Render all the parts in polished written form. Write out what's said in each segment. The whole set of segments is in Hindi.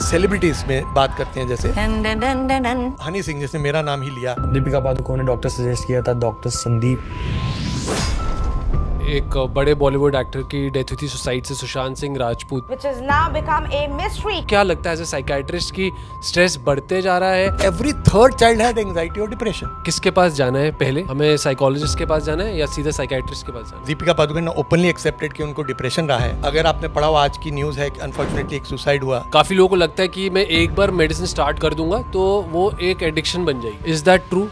सेलिब्रिटीज में बात करते हैं, जैसे हनी सिंह, जैसे मेरा नाम ही लिया। दीपिका पादुकोण ने डॉक्टर सजेस्ट किया था, डॉक्टर संदीप। एक बड़े बॉलीवुड एक्टर की डेथ हुई थी सुसाइड से, Sushant Singh Rajput. Which has now become a mystery. क्या लगता है एज ए साइकाइट्रिस्ट की स्ट्रेस बढ़ते जा रहा है? Every third child had anxiety और डिप्रेशन। किसके पास जाना है पहले, हमें साइकोलॉजिस्ट के पास जाना है या सीधा साइकाइट्रिस्ट के पास जाना है? दीपिका पादुकोण ने ओपनली एक्सेप्टेड कि उनको डिप्रेशन रहा है। अगर आपने पढ़ा हो आज की न्यूज है, अनफॉर्चुनेटली एक सुसाइड हुआ। काफी लोगों को लगता है कि मैं एक बार मेडिसिन स्टार्ट कर दूंगा तो वो एक एडिक्शन बन जाएगी। Is that true?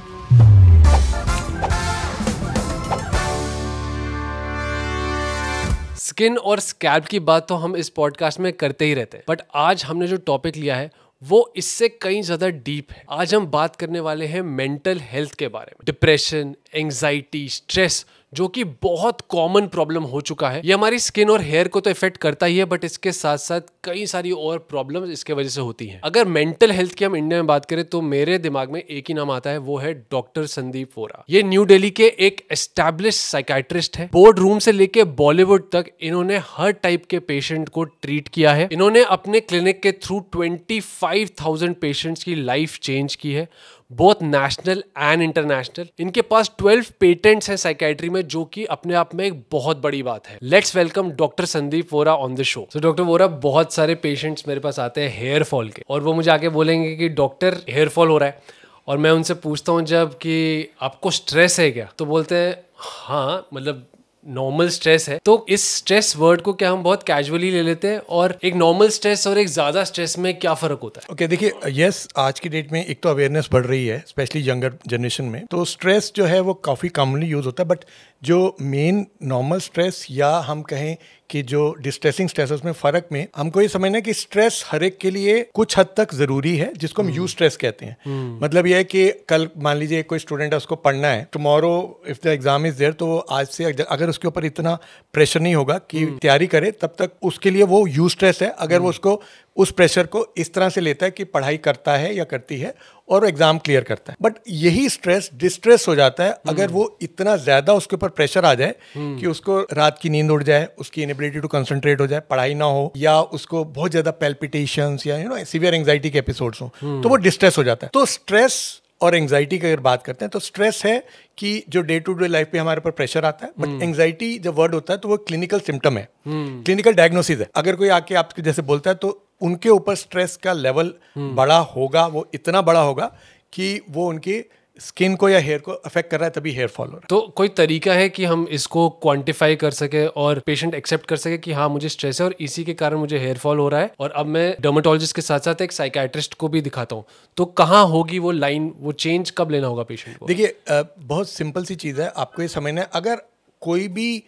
स्किन और स्कैल्प की बात तो हम इस पॉडकास्ट में करते ही रहते हैं, बट आज हमने जो टॉपिक लिया है वो इससे कहीं ज्यादा डीप है। आज हम बात करने वाले हैं मेंटल हेल्थ के बारे में। डिप्रेशन, एंजाइटी, स्ट्रेस जो कि बहुत कॉमन प्रॉब्लम हो चुका है। ये हमारी स्किन और हेयर को तो इफेक्ट करता ही है, बट इसके साथ साथ कई सारी और प्रॉब्लम्स इसके वजह से होती हैं। अगर मेंटल हेल्थ की हम इंडिया में बात करें तो मेरे दिमाग में एक ही नाम आता है, वो है डॉक्टर संदीप वोरा। ये न्यू दिल्ली के एक एस्टैब्लिश साइकाइट्रिस्ट है। बोर्ड रूम से लेके बॉलीवुड तक इन्होंने हर टाइप के पेशेंट को ट्रीट किया है। इन्होंने अपने क्लिनिक के थ्रू 25,000 पेशेंट्स की लाइफ चेंज की है, बोथ नेशनल एंड इंटरनेशनल। इनके पास 12 पेटेंट्स हैं साइकाइट्री में, जो कि अपने आप में एक बहुत बड़ी बात है। Let's welcome doctor Sandeep Vora on the show. तो डॉक्टर वोरा, बहुत सारे पेशेंट्स मेरे पास आते हैं हेयर फॉल के, और वो मुझे आके बोलेंगे कि डॉक्टर हेयर फॉल हो रहा है, और मैं उनसे पूछता हूँ जब कि आपको स्ट्रेस है क्या, तो बोलते हैं हाँ, मतलब नॉर्मल स्ट्रेस है। तो इस स्ट्रेस वर्ड को क्या हम बहुत कैजुअली ले लेते हैं, और एक नॉर्मल स्ट्रेस और एक ज्यादा स्ट्रेस में क्या फर्क होता है? ओके, देखिए, यस, आज की डेट में एक तो अवेयरनेस बढ़ रही है, स्पेशली यंगर जनरेशन में। तो स्ट्रेस जो है वो काफ़ी कॉमनली यूज होता है, बट जो मेन नॉर्मल स्ट्रेस या हम कहें कि जो डिस्ट्रेसिंग स्ट्रेस है, उसमें फ़र्क में हमको ये समझना है कि स्ट्रेस हर एक के लिए कुछ हद तक ज़रूरी है, जिसको हम यू स्ट्रेस कहते हैं। मतलब ये है कि कल मान लीजिए कोई स्टूडेंट है, उसको पढ़ना है, tomorrow if the exam is there, तो वो आज से अगर उसके ऊपर इतना प्रेशर नहीं होगा कि तैयारी करे, तब तक उसके लिए वो यू स्ट्रेस है। अगर वो उसको उस प्रेशर को इस तरह से लेता है कि पढ़ाई करता है या करती है और एग्जाम क्लियर करता है, बट यही स्ट्रेस डिस्ट्रेस हो जाता है अगर वो इतना ज्यादा उसके ऊपर प्रेशर आ जाए कि उसको रात की नींद उड़ जाए, उसकी इनएबिलिटी टू कंसंट्रेट हो जाए, पढ़ाई ना हो, या उसको बहुत ज्यादा पैल्पिटेशंस या सीवियर एंजाइटी के एपिसोड्स हो, तो वो डिस्ट्रेस हो जाता है। तो स्ट्रेस और एंजाइटी की अगर बात करते हैं तो स्ट्रेस है कि जो डे टू डे लाइफ पे हमारे ऊपर प्रेशर आता है, बट एंजाइटी जब वर्ड होता है तो वो क्लिनिकल सिम्टम है, क्लिनिकल डायग्नोसिस है। अगर कोई आके आपके जैसे बोलता है तो उनके ऊपर स्ट्रेस का लेवल बड़ा होगा, वो इतना बड़ा होगा कि वो उनकी स्किन को या हेयर को अफेक्ट कर रहा है, तभी हेयर फॉल हो रहा है। तो कोई तरीका है कि हम इसको क्वांटिफाई कर सके और पेशेंट एक्सेप्ट कर सके कि हाँ, मुझे स्ट्रेस है और इसी के कारण मुझे हेयर फॉल हो रहा है, और अब मैं डर्मेटोलॉजिस्ट के साथ साथ एक साइकाइट्रिस्ट को भी दिखाता हूँ, तो कहाँ होगी वो लाइन, वो चेंज कब लेना होगा पेशेंट को? देखिए, बहुत सिंपल सी चीज़ है, आपको ये समझना है। अगर कोई भी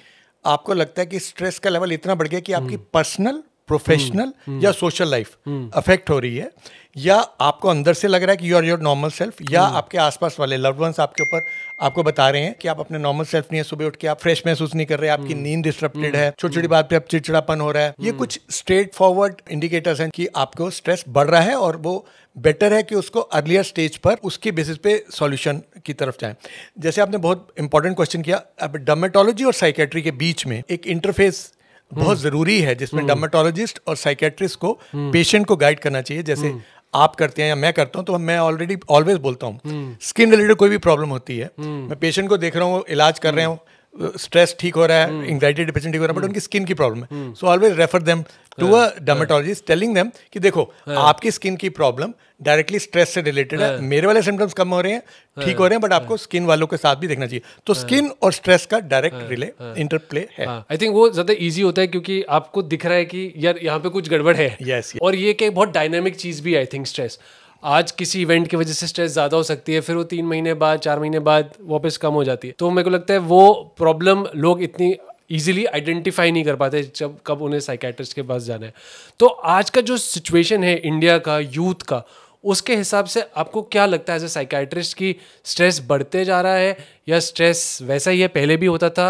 आपको लगता है कि स्ट्रेस का लेवल इतना बढ़ गया कि आपकी पर्सनल, प्रोफेशनल या सोशल लाइफ अफेक्ट हो रही है, या आपको अंदर से लग रहा है कि you are your normal self, या आपके आसपास वाले लव्ड वंस आपके ऊपर आपको बता रहे हैं कि आप अपने नॉर्मल सेल्फ नहीं है, सुबह उठ के आप फ्रेश महसूस नहीं कर रहे, आपकी नींद डिस्टर्बेड है, छोटी छोटी बात पे आप चिड़चिड़ापन हो रहा है, ये कुछ स्ट्रेट फॉरवर्ड इंडिकेटर्स हैं कि आपको स्ट्रेस बढ़ रहा है, और वो बेटर है कि उसको अर्लियर स्टेज पर उसके बेसिस पे सॉल्यूशन की तरफ जाएं। जैसे आपने बहुत इंपॉर्टेंट क्वेश्चन किया, अब डर्मेटोलॉजी और साइकेट्री के बीच में एक इंटरफेस बहुत जरूरी है, जिसमें डर्मेटोलॉजिस्ट और साइकेट्रिस्ट को पेशेंट को गाइड करना चाहिए। जैसे आप करते हैं या मैं करता हूं, तो मैं ऑलवेज बोलता हूं, स्किन रिलेटेड कोई भी प्रॉब्लम होती है, मैं पेशेंट को देख रहा हूँ, इलाज कर रहे हूँ, स्ट्रेस ठीक हो रहा है, एंग्जाइटी डिप्रेशन ठीक हो रहा है, बट उनकी स्किन की प्रॉब्लम है, so always refer them to a dermatologist, telling them कि देखो आपकी स्किन की प्रॉब्लम डायरेक्टली स्ट्रेस से रिलेटेड है, मेरे वाले सिम्टम्स कम हो रहे हैं, ठीक हो रहे हैं, बट आपको स्किन वालों के साथ भी देखना चाहिए। तो स्किन और स्ट्रेस का डायरेक्ट रिले इंटरप्ले है। आई थिंक वो ज्यादा इजी होता है क्योंकि आपको दिख रहा है कि यार यहाँ पे कुछ गड़बड़ है। Yes. और ये कि बहुत डायनामिक चीज भी, आई थिंक स्ट्रेस आज किसी इवेंट की वजह से स्ट्रेस ज्यादा हो सकती है, फिर वो 3 महीने बाद, 4 महीने बाद वापस कम हो जाती है। तो मेरे को लगता है वो प्रॉब्लम लोग इतनी इजीली आइडेंटिफाई नहीं कर पाते जब कब उन्हें साइकाइट्रिस्ट के पास जाना है। तो आज का जो सिचुएशन है इंडिया का, यूथ का, उसके हिसाब से आपको क्या लगता है एज ए साइकाइट्रिस्ट की स्ट्रेस बढ़ते जा रहा है, या स्ट्रेस वैसा ही है, पहले भी होता था,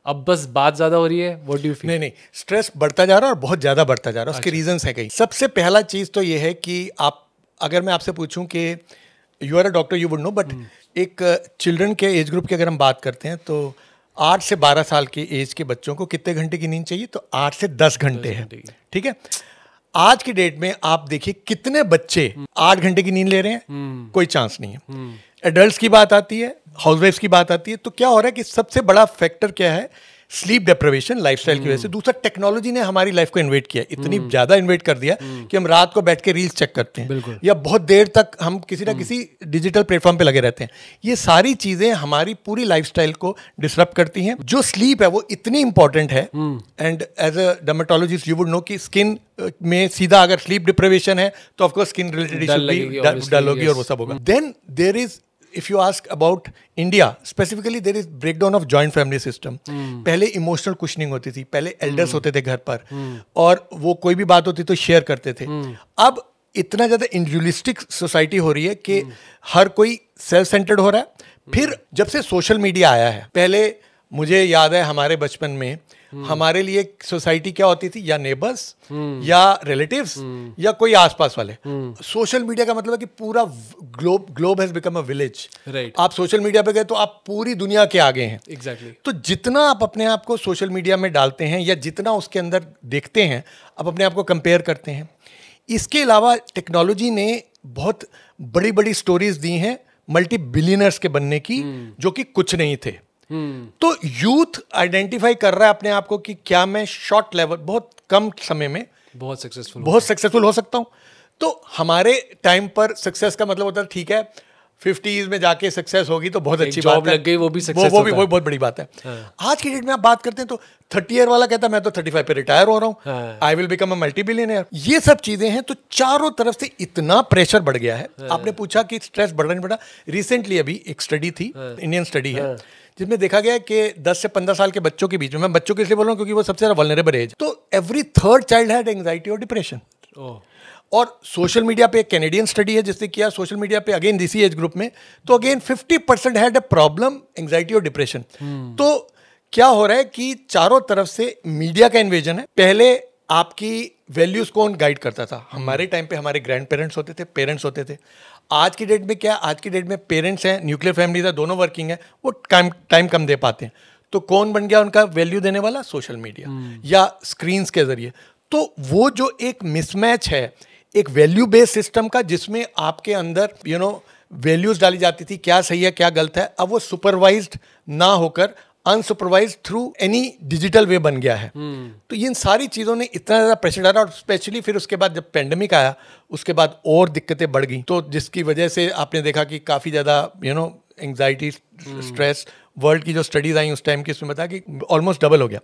अब बस बात ज्यादा हो रही है? What do you feel? नहीं, स्ट्रेस बढ़ता जा रहा है और बहुत ज्यादा बढ़ता जा रहा है। उसके रीजंस है कई। सबसे पहला चीज तो ये है कि आप, अगर मैं आपसे पूछूं कि you are a doctor, you would know, but एक चिल्ड्रन के एज ग्रुप की अगर हम बात करते हैं तो 8 से 12 साल के एज के बच्चों को कितने घंटे की नींद चाहिए? तो 8 से 10 घंटे है, ठीक है। आज की डेट में आप देखिए कितने बच्चे 8 घंटे की नींद ले रहे हैं, कोई चांस नहीं है। एडल्ट्स की बात आती है, हाउसवाइफ्स की बात आती है, तो क्या हो रहा है कि सबसे बड़ा फैक्टर क्या है? स्लीप डेप्रिवेशन, लाइफस्टाइल की वजह से। दूसरा, टेक्नोलॉजी ने हमारी लाइफ को इन्वेट किया, इतनी ज्यादा इन्वेट कर दिया कि हम रात को बैठ के रील्स चेक करते हैं, या बहुत देर तक हम किसी ना किसी डिजिटल प्लेटफॉर्म पे लगे रहते हैं। ये सारी चीजें हमारी पूरी लाइफस्टाइल को डिसरप्ट करती हैं। जो स्लीप है वो इतनी इंपॉर्टेंट है, and as a dermatologist you would know कि स्किन में सीधा अगर स्लीप डिप्रिवेशन है तो of course skin related issue dull होगी और वो सब होगा। Then there is, if you ask about India specifically, there is breakdown of joint family system. पहले इमोशनल कुशनिंग होती थी, पहले एल्डर्स होते थे घर पर, और वो कोई भी बात होती तो शेयर करते थे। अब इतना ज्यादा इंडिविजुअलिस्टिक सोसाइटी हो रही है कि हर कोई सेल्फ सेंटर्ड हो रहा है। फिर जब से सोशल मीडिया आया है, पहले मुझे याद है हमारे बचपन में हमारे लिए सोसाइटी क्या होती थी? या नेबर्स, या रिलेटिव्स, या कोई आसपास वाले। सोशल मीडिया का मतलब है कि पूरा globe has become a village. आप सोशल मीडिया पे गए तो आप पूरी दुनिया के आगे हैं। Exactly. तो जितना आप अपने आप को सोशल मीडिया में डालते हैं या जितना उसके अंदर देखते हैं, आप अपने आप को कंपेयर करते हैं। इसके अलावा टेक्नोलॉजी ने बहुत बड़ी बड़ी स्टोरीज दी हैं मल्टी बिलियनर्स के बनने की, जो कि कुछ नहीं थे। तो यूथ आइडेंटिफाई कर रहा है अपने आप को कि क्या मैं शॉर्ट लेवल, बहुत कम समय में बहुत सक्सेसफुल हो सकता हूं। तो हमारे टाइम पर सक्सेस का मतलब होता है, ठीक है 50s में जाके सक्सेस होगी तो बहुत अच्छी बात है, लग गई, वो भी सक्सेस, वो भी बहुत बड़ी बात है। आज की डेट में आप बात करते हैं तो 30 ईयर वाला कहता है मैं तो 35 पे रिटायर हो रहा हूँ, I will become a multi billionaire. ये सब चीजें हैं। तो चारों तरफ से इतना प्रेशर बढ़ गया है। आपने पूछा कि स्ट्रेस बढ़ रहा नहीं बढ़ा। रिसेंटली अभी एक स्टडी थी, इंडियन स्टडी है, जिसमें देखा गया कि 10 से 15 साल के बच्चों के बीच में, मैं बच्चों के इसलिए बोल रहा हूँ क्योंकि वो सबसे ज्यादा वल्नरेबल एज, तो every third child had anxiety और डिप्रेशन। और सोशल मीडिया पे एक कैनेडियन स्टडी है जिसने किया सोशल मीडिया पे, अगेन इसी एज ग्रुप में, तो again 50% had a problem anxiety और डिप्रेशन। तो क्या हो रहा है कि चारों तरफ से मीडिया का इन्वेजन है। पहले आपकी वैल्यूज कौन गाइड करता था? हमारे टाइम पे हमारे ग्रैंड पेरेंट्स होते थे, पेरेंट्स होते थे। आज की डेट में क्या? आज की डेट में पेरेंट्स हैं, न्यूक्लियर फैमिलीज है, दोनों वर्किंग है, वो टाइम कम दे पाते हैं। तो कौन बन गया उनका वैल्यू देने वाला? सोशल मीडिया या स्क्रीन्स के जरिए। तो वो जो एक मिसमैच है एक वैल्यू बेस्ड सिस्टम का, जिसमें आपके अंदर वैल्यूज डाली जाती थी, क्या सही है क्या गलत है, अब वो सुपरवाइज्ड ना होकर अनसुपरवाइज्ड थ्रू एनी डिजिटल वे बन गया है। तो इन सारी चीज़ों ने इतना ज़्यादा प्रेशर डाला, और स्पेशली फिर उसके बाद जब पेंडेमिक आया उसके बाद और दिक्कतें बढ़ गई। तो जिसकी वजह से आपने देखा कि काफ़ी ज़्यादा एंग्जाइटी, स्ट्रेस, वर्ल्ड की जो स्टडीज़ आई उस टाइम की, उसमें बताया कि ऑलमोस्ट डबल हो गया।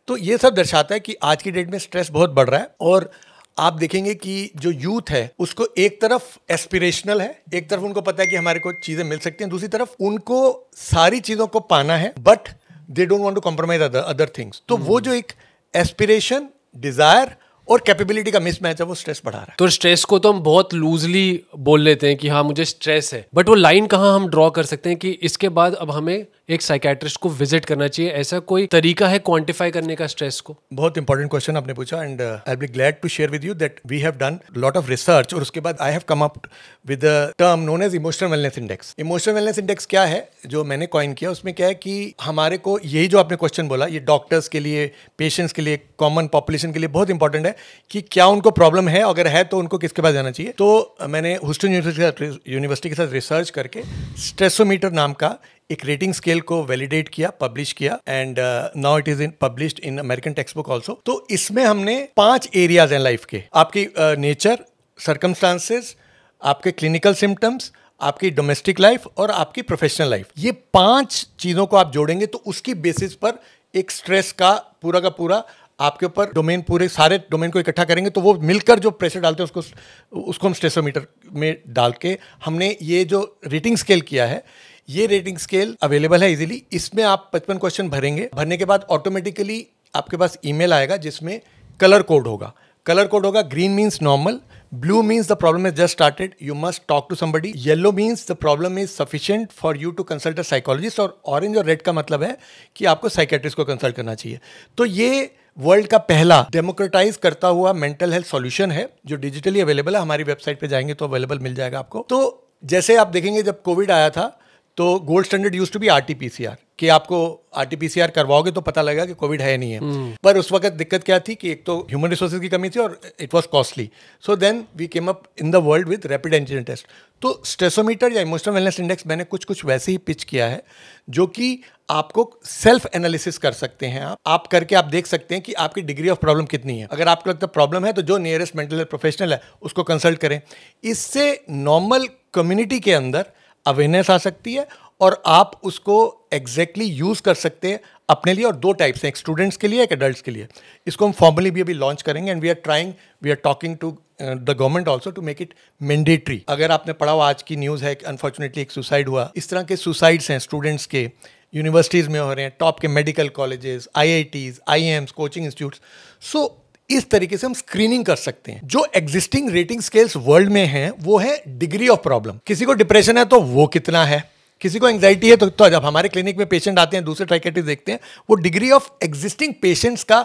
तो ये सब दर्शाता है कि आज की डेट में स्ट्रेस बहुत बढ़ रहा है। और आप देखेंगे कि जो यूथ है उसको एक तरफ एस्पिरेशनल है, एक तरफ उनको पता है कि हमारे को चीज़ें मिल सकती हैं, दूसरी तरफ उनको सारी चीज़ों को पाना है, but they don't want to compromise other things. तो वो जो एक एस्पिरेशन, डिजायर और कैपेबिलिटी का मिसमैच है, वो स्ट्रेस बढ़ा रहा है। तो स्ट्रेस को तो हम बहुत लूजली बोल लेते हैं कि हाँ मुझे स्ट्रेस है, बट वो लाइन कहाँ हम ड्रॉ कर सकते हैं कि इसके बाद अब हमें एक साइकेट्रिस्ट को विजिट करना चाहिए? ऐसा कोई तरीका है क्वांटिफाई करने का स्ट्रेस को? बहुत इंपॉर्टेंट क्वेश्चन आपने पूछा, and I will be glad to share with you that we have done lot of research, और उसके बाद I have come up with a term known as emotional wellness index. Emotional wellness index क्या है जो मैंने कॉइन किया? उसमें क्या है कि हमारे को यही जो आपने क्वेश्चन बोला, ये डॉक्टर्स के लिए, पेशेंट्स के लिए, कॉमन पॉपुलेशन के लिए बहुत इंपॉर्टेंट है कि क्या उनको प्रॉब्लम है, अगर है तो उनको किसके पास जाना चाहिए। तो मैंने ह्यूस्टन यूनिवर्सिटी के साथ रिसर्च करके स्ट्रेसोमीटर नाम का एक रेटिंग स्केल को वैलिडेट किया, पब्लिश किया, and now it is published in American text book also. तो इसमें हमने 5 एरियाज हैं लाइफ के, आपकी नेचर, सर्कमस्टांसेस, आपके क्लिनिकल सिम्टम्स, आपकी डोमेस्टिक लाइफ और आपकी प्रोफेशनल लाइफ। ये 5 चीज़ों को आप जोड़ेंगे तो उसकी बेसिस पर एक स्ट्रेस का पूरा आपके ऊपर डोमेन, पूरे सारे डोमेन को इकट्ठा करेंगे तो वो मिलकर जो प्रेशर डालते हैं उसको हम स्ट्रेसोमीटर में डाल के हमने ये जो रेटिंग स्केल किया है, ये रेटिंग स्केल अवेलेबल है इजीली। इसमें आप 55 क्वेश्चन भरेंगे, भरने के बाद ऑटोमेटिकली आपके पास ईमेल आएगा जिसमें कलर कोड होगा। Green means normal, blue means the problem is just started, you must talk to somebody, yellow means the problem is sufficient for you to consult a psychologist, और ऑरेंज और रेड का मतलब है कि आपको साइकेट्रिस्ट को कंसल्ट करना चाहिए। तो ये वर्ल्ड का पहला डेमोक्रेटाइज करता हुआ मेंटल हेल्थ सॉल्यूशन है जो डिजिटली अवेलेबल है। हमारी वेबसाइट पे जाएंगे तो अवेलेबल मिल जाएगा आपको। तो जैसे आप देखेंगे जब कोविड आया था तो gold standard used to be RT-PCR, कि आपको RT-PCR करवाओगे तो पता लगेगा कि कोविड है नहीं है। पर उस वक्त दिक्कत क्या थी कि एक तो ह्यूमन रिसोर्सेज की कमी थी और it was costly. So then we came up in the world with rapid antigen test. तो स्ट्रेसोमीटर या इमोशनल वेलनेस इंडेक्स मैंने कुछ वैसे ही पिच किया है, जो कि आपको सेल्फ एनालिसिस कर सकते हैं। आप करके आप देख सकते हैं कि आपकी डिग्री ऑफ प्रॉब्लम कितनी है। अगर आपको लगता है प्रॉब्लम है तो जो नियरेस्ट मेंटल हेल्थ प्रोफेशनल है उसको कंसल्ट करें। इससे नॉर्मल कम्युनिटी के अंदर अवेयरनेस आ सकती है और आप उसको एग्जैक्टली यूज कर सकते हैं अपने लिए। और दो टाइप्स हैं, एक स्टूडेंट्स के लिए, एक एडल्ट्स के लिए। इसको हम फॉर्मली भी अभी लॉन्च करेंगे and we are talking to the government also to make it mandatory. अगर आपने पढ़ा हुआ आज की न्यूज़ है कि अनफॉर्चुनेटली एक सुसाइड हुआ। इस तरह के सुसाइड्स हैं स्टूडेंट्स के, यूनिवर्सिटीज़ में हो रहे हैं, टॉप के medical colleges, IITs, IIMs, coaching institutes. So इस तरीके से हम स्क्रीनिंग कर सकते हैं। जो एग्जिस्टिंग रेटिंग स्केल्स वर्ल्ड में हैं वो है डिग्री ऑफ प्रॉब्लम। किसी को डिप्रेशन है तो वो कितना है, किसी को एंग्जाइटी है तो जब हमारे क्लिनिक में पेशेंट आते हैं, दूसरे साइकियाट्रिस्ट देखते हैं, वो डिग्री ऑफ एग्जिस्टिंग पेशेंट्स का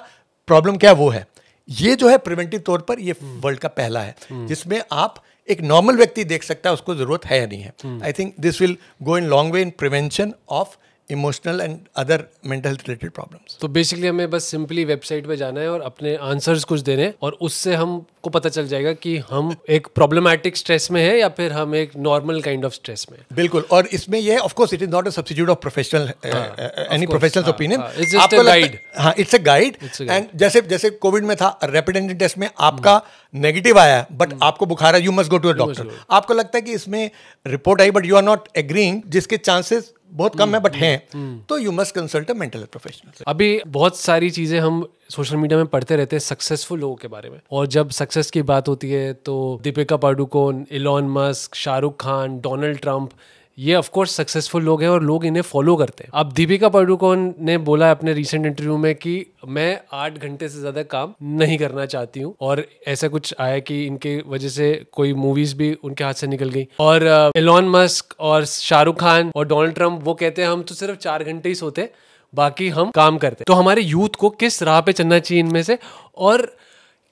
प्रॉब्लम क्या वो है। ये जो है प्रिवेंटिव तौर पर ये वर्ल्ड का पहला है जिसमें आप एक नॉर्मल व्यक्ति देख सकता है उसको जरूरत है या नहीं है। I think this will go in long way in prevention of emotional and other mental health related problems. तो बेसिकली हमें बस सिंपली वेबसाइट पे जाना है और अपने आंसर्स कुछ देने हैं और उससे हमको पता चल जाएगा कि हम एक प्रॉब्लमैटिक स्ट्रेस में है या फिर हम एक नॉर्मल काइंड ऑफ स्ट्रेस में। बिल्कुल। और इसमें ये of course it is not a substitute of professional any professional opinion. It's just a guide. हाँ, इट्स अ गाइड। एंड जैसे कोविड में था, रैपिड एंटीजन टेस्ट में आपका नेगेटिव आया बट आपको बुखार है, you must go to a doctor. आपको लगता है कि इसमें रिपोर्ट आई but you are not agreeing, जिसके चांसेस बहुत कम है बट हैं, तो you must consult a mental health professional. अभी बहुत सारी चीजें हम सोशल मीडिया में पढ़ते रहते हैं सक्सेसफुल लोगों के बारे में, और जब सक्सेस की बात होती है तो Deepika Padukone, Elon Musk, Shahrukh Khan, Donald Trump, ये ऑफ कोर्स सक्सेसफुल लोग हैं और लोग इन्हें फॉलो करते हैं। अब दीपिका पादुकोण ने बोला अपने रीसेंट इंटरव्यू में कि मैं 8 घंटे से ज्यादा काम नहीं करना चाहती हूँ, और ऐसा कुछ आया कि इनके वजह से कोई मूवीज भी उनके हाथ से निकल गई। और इलॉन मस्क और शाहरुख खान और डोनाल्ड ट्रंप वो कहते हैं हम तो सिर्फ 4 घंटे ही सोते, बाकी हम काम करते। तो हमारे यूथ को किस राह पे चलना चाहिए इनमें से, और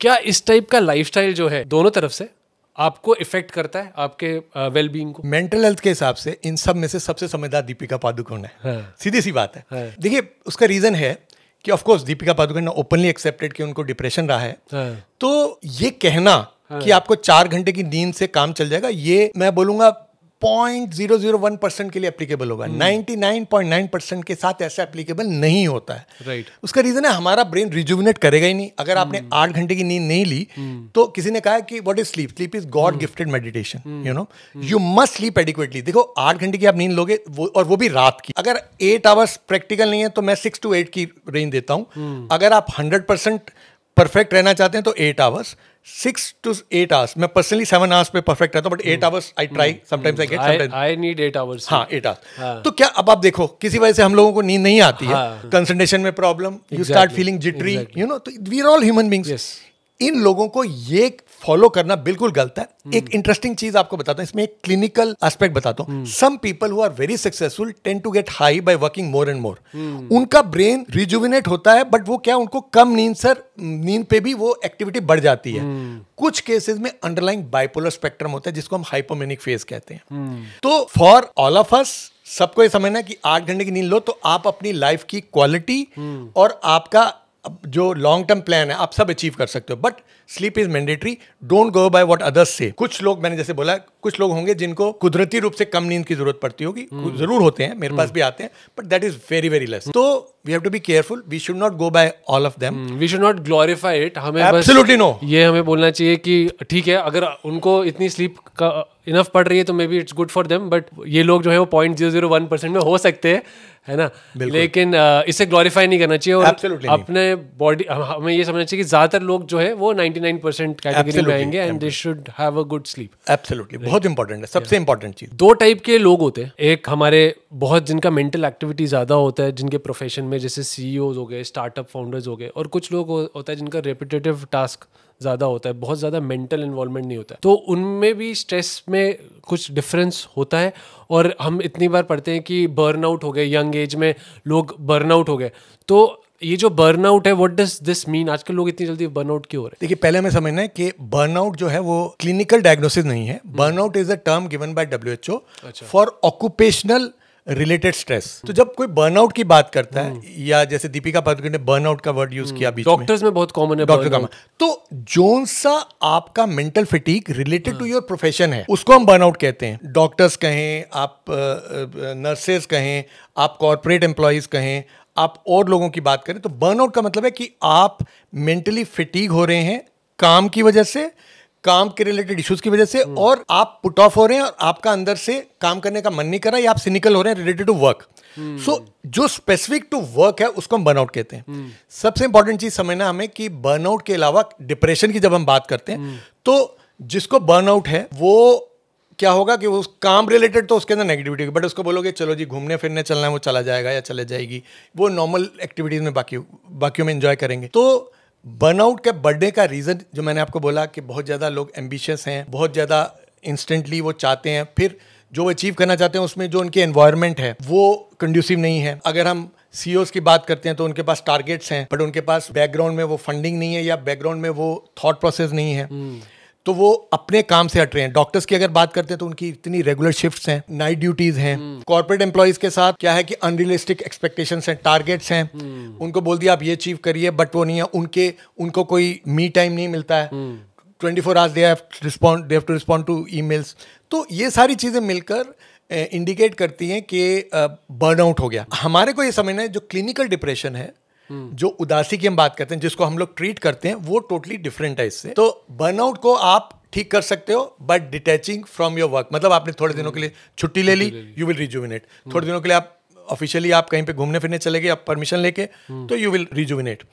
क्या इस टाइप का लाइफस्टाइल जो है दोनों तरफ से आपको इफेक्ट करता है आपके वेलबींग को? मेंटल हेल्थ के हिसाब से इन सब में से सबसे समझदार दीपिका पादुकोण है। हाँ। सीधी सी बात है। हाँ। देखिए उसका रीजन है कि ऑफ कोर्स दीपिका पादुकोण ने ओपनली एक्सेप्टेड कि उनको डिप्रेशन रहा है। हाँ। तो ये कहना कि आपको 4 घंटे की नींद से काम चल जाएगा, ये मैं बोलूंगा 0.001% के लिए एप्लीकेबल होगा। 99.9% के साथ ऐसा एप्लीकेबल नहीं होता है। राइट। उसका रीजन है हमारा ब्रेन रिजुविनेट करेगा ही नहीं। अगर आपने 8 घंटे की नींद नहीं ली तो किसी ने कहा कि what is sleep? Sleep is God gifted meditation, you know, you must sleep adequately. देखो 8 घंटे की आप नींद लोगे और वो भी रात की। अगर 8 आवर्स प्रैक्टिकल नहीं है तो मैं 6 to 8 की रेंज देता हूँ। अगर आप 100% परफेक्ट रहना चाहते हैं तो 8 आवर्स, 6 to 8 आवर्स। मैं पर्सनली 7 आवर्स पे परफेक्ट रहता हूँ, but 8 hours I try, sometimes I get, sometimes I need 8 hours. हाँ, 8 आवर्स। तो क्या अब आप देखो किसी वजह से हम लोगों को नींद नहीं आती है, कंसंट्रेशन में problem, you start feeling jittery, you know, तो we are all human beings. इन लोगों को ये फॉलो करना बिल्कुल गलत है। एक इंटरेस्टिंग चीज आपको बताता हूं, इसमें एक क्लिनिकल एस्पेक्ट बताता हूं। Some people who are very successful tend to get high by working more and more. उनका ब्रेन रिजुविनेट होता है, बट वो क्या, उनको कम नींद पे भी वो एक्टिविटी बढ़ जाती है। कुछ केसेस में अंडरलाइंग बाइपोलर स्पेक्ट्रम होता है जिसको हम हाइपोमेनिक फेज कहते हैं। तो फॉर ऑल ऑफ अस सबको ये समझना है कि 8 घंटे की नींद लो तो आप अपनी लाइफ की क्वालिटी और आपका जो लॉन्ग टर्म प्लान है आप सब अचीव कर सकते हो। But sleep is mandatory, don't go by what others से। कुछ लोग, मैंने जैसे बोला, कुछ लोग होंगे जिनको कुदरती रूप से कम नींद की जरूरत पड़ती होगी, जरूर होते हैं, मेरे पास भी आते हैं, but that is very very less. तो we have to be careful, we should not go by all of them, we should not glorify it. हमें एब्सोल्युटली नो, ये हमें बोलना चाहिए कि ठीक है, अगर उनको इतनी स्लीप का इनफ पड़ रही है तो may be it's good for them, but ये लोग जो है वो 0.001% में हो सकते हैं, है ना, लेकिन इसे ग्लोरीफाई नहीं करना चाहिए। और अपने बॉडी, हमें ये समझना चाहिए कि ज्यादातर लोग जो है वो 99% कैटेगरी में आएंगे and they should have a good sleep. Absolutely, बहुत इंपॉर्टेंट है, सबसे इंपॉर्टेंट चीज। 2 टाइप के लोग होते हैं, एक हमारे बहुत जिनका मेंटल एक्टिविटी ज्यादा होता है जिनके प्रोफेशन में, जैसे CEOs हो गए, स्टार्टअप फाउंडर्स हो गए, और कुछ लोग होता है जिनका रेपिटेटिव टास्क ज़्यादा होता है, बहुत ज़्यादा मेंटल इन्वॉल्वमेंट नहीं होता है, तो उनमें भी स्ट्रेस में कुछ डिफरेंस होता है। और हम इतनी बार पढ़ते हैं कि बर्नआउट हो गए, यंग एज में लोग बर्नआउट हो गए। तो ये जो बर्नआउट है, व्हाट डज दिस मीन? आजकल लोग इतनी जल्दी बर्नआउट क्यों हो रहे हैं? देखिए, पहले हमें समझना है कि बर्नआउट जो है वो क्लिनिकल डायग्नोसिस नहीं है। Burnout is a term given by WHO for occupational related stress. तो जब कोई बर्नआउट की बात करता है या जैसे दीपिका पादुकोण ने बर्नआउट का वर्ड यूज किया बीच में, डॉक्टर्स में बहुत कॉमन है डॉक्टर का, burnout। तो जोन सा आपका mental fatigue related to your profession है उसको हम बर्नआउट कहते हैं। डॉक्टर्स कहें, आप नर्सेज कहें, आप कॉर्पोरेट एम्प्लॉयज कहें, आप और लोगों की बात करें, तो बर्नआउट का मतलब है कि आप मेंटली फिटीग हो रहे हैं काम की वजह से, काम के रिलेटेड इश्यूज की वजह से, और आप पुट ऑफ हो रहे हैं और आपका अंदर से काम करने का मन नहीं कर रहा, या आप सिनिकल हो रहे हैं रिलेटेड टू वर्क। सो जो स्पेसिफिक टू वर्क है उसको हम बर्नआउट कहते हैं। सबसे इंपॉर्टेंट चीज समझना हमें कि बर्नआउट के अलावा डिप्रेशन की जब हम बात करते हैं, तो जिसको बर्नआउट है वो क्या होगा कि वो काम रिलेटेड तो उसके अंदर नेगेटिविटी होगी, बट उसको बोलोगे चलो जी घूमने फिरने चलना है, वो चला जाएगा या चले जाएगी, वो नॉर्मल एक्टिविटीज में बाकियों में एंजॉय करेंगे। तो बर्नआउट के बढ़ने का रीज़न जो मैंने आपको बोला कि बहुत ज़्यादा लोग एम्बिशियस हैं, बहुत ज़्यादा इंस्टेंटली वो चाहते हैं, फिर जो वो अचीव करना चाहते हैं उसमें जो उनकी एनवायरनमेंट है वो कंड्यूसिव नहीं है। अगर हम सीईओज की बात करते हैं तो उनके पास टारगेट्स हैं, बट उनके पास बैकग्राउंड में वो फंडिंग नहीं है या बैकग्राउंड में वो थॉट प्रोसेस नहीं है, तो वो अपने काम से हट रहे हैं। डॉक्टर्स की अगर बात करते हैं तो उनकी इतनी रेगुलर शिफ्ट्स हैं, नाइट ड्यूटीज हैं। कॉर्पोरेट एम्प्लॉइज के साथ क्या है कि अनरियलिस्टिक एक्सपेक्टेशंस हैं, टारगेट्स हैं, उनको बोल दिया आप ये अचीव करिए, बट वो नहीं है, उनको कोई मी टाइम नहीं मिलता है। 24 hours they have to respond to emails. तो ये सारी चीज़ें मिलकर इंडिकेट करती हैं कि बर्नआउट हो गया। हमारे को ये समझना है जो क्लिनिकल डिप्रेशन है, जो उदासी की हम बात करते हैं, जिसको हम लोग ट्रीट करते हैं, वो टोटली डिफरेंट है इससे। तो बर्नआउट को आप ठीक कर सकते हो but detaching from your work, मतलब आपने थोड़े दिनों के लिए छुट्टी ले ली, यू विल रिजुविनेट। थोड़े दिनों के लिए आप ऑफिशियली आप कहीं पे घूमने फिरने चले गए, आप परमिशन लेके, तो यू विल रिजुविनेट।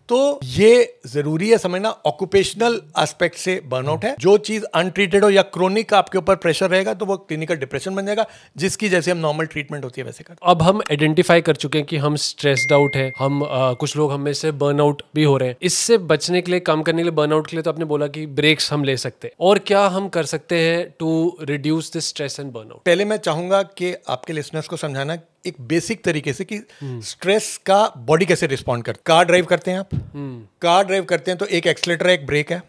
तो ये जरूरी है समझना, ऑक्यूपेशनल एस्पेक्ट से बर्नआउट है। जो चीज अनट्रीटेड हो या क्रोनिक आपके ऊपर प्रेशर रहेगा तो वो क्लिनिकल डिप्रेशन बन जाएगा, जिसकी जैसे हम नॉर्मल ट्रीटमेंट होती है वैसे कर। अब हम आइडेंटिफाई कर चुके हैं कि हम स्ट्रेस्ड आउट है, हम कुछ लोग हमें से बर्नआउट भी हो रहे हैं। इससे बचने के लिए, कम करने के लिए बर्नआउट के लिए, तो आपने बोला कि ब्रेक्स हम ले सकते हैं, और क्या हम कर सकते हैं to reduce this stress and burnout? पहले मैं चाहूंगा कि आपके लिसनर्स को समझाना एक बेसिक तरीके से कि स्ट्रेस का बॉडी कैसे रिस्पॉन्ड करता है। कार ड्राइव करते हैं आप, कार ड्राइव करते हैं तो एक एक्सीलरेटर है, एक ब्रेक है।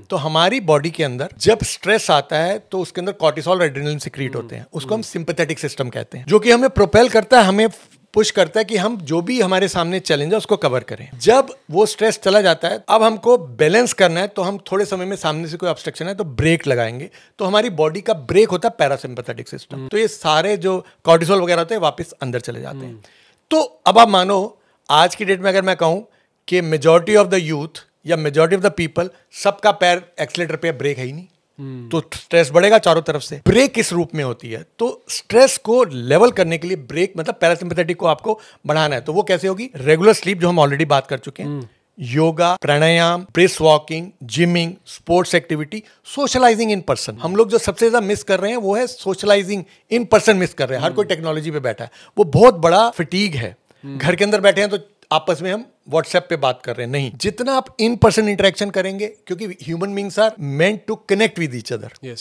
तो हमारी बॉडी के अंदर जब स्ट्रेस आता है तो उसके अंदर कॉर्टिसोल और एड्रेनलिन सिक्रीट होते हैं, उसको हम सिंपैथेटिक सिस्टम कहते हैं, जो कि हमें प्रोपेल करता है, हमें पुश करता है कि हम जो भी हमारे सामने चैलेंज है उसको कवर करें। जब वो स्ट्रेस चला जाता है, अब हमको बैलेंस करना है, तो हम थोड़े समय में सामने से कोई ऑब्स्ट्रक्शन है तो ब्रेक लगाएंगे, तो हमारी बॉडी का ब्रेक होता है पैरासिम्पैथेटिक सिस्टम। तो ये सारे जो कॉर्टिसोल वगैरह होते हैं वापस अंदर चले जाते हैं। तो अब आप मानो आज की डेट में अगर मैं कहूँ कि मेजॉरिटी ऑफ द यूथ या मेजॉरिटी ऑफ द पीपल, सबका पैर एक्सीलरेटर पे, ब्रेक है ही नहीं, तो स्ट्रेस बढ़ेगा चारों तरफ से। ब्रेक किस रूप में होती है? तो स्ट्रेस को लेवल करने के लिए ब्रेक मतलब पैरासिम्पैथेटिक को आपको बढ़ाना है, तो वो कैसे होगी? रेगुलर स्लीप, जो हम ऑलरेडी बात कर चुके हैं, yoga, pranayama, brisk walking, gymming, sports activity, socialising in person. हम लोग जो सबसे ज्यादा मिस कर रहे हैं वो है सोशलाइजिंग इन पर्सन मिस कर रहे हैं। हर कोई टेक्नोलॉजी पे बैठा है, वो बहुत बड़ा फिटीग है। घर के अंदर बैठे हैं तो आपस में हम व्हाट्सएप पे बात कर रहे हैं, नहीं, जितना आप इन पर्सन इंटरेक्शन करेंगे, क्योंकि human beings are meant to connect with each other.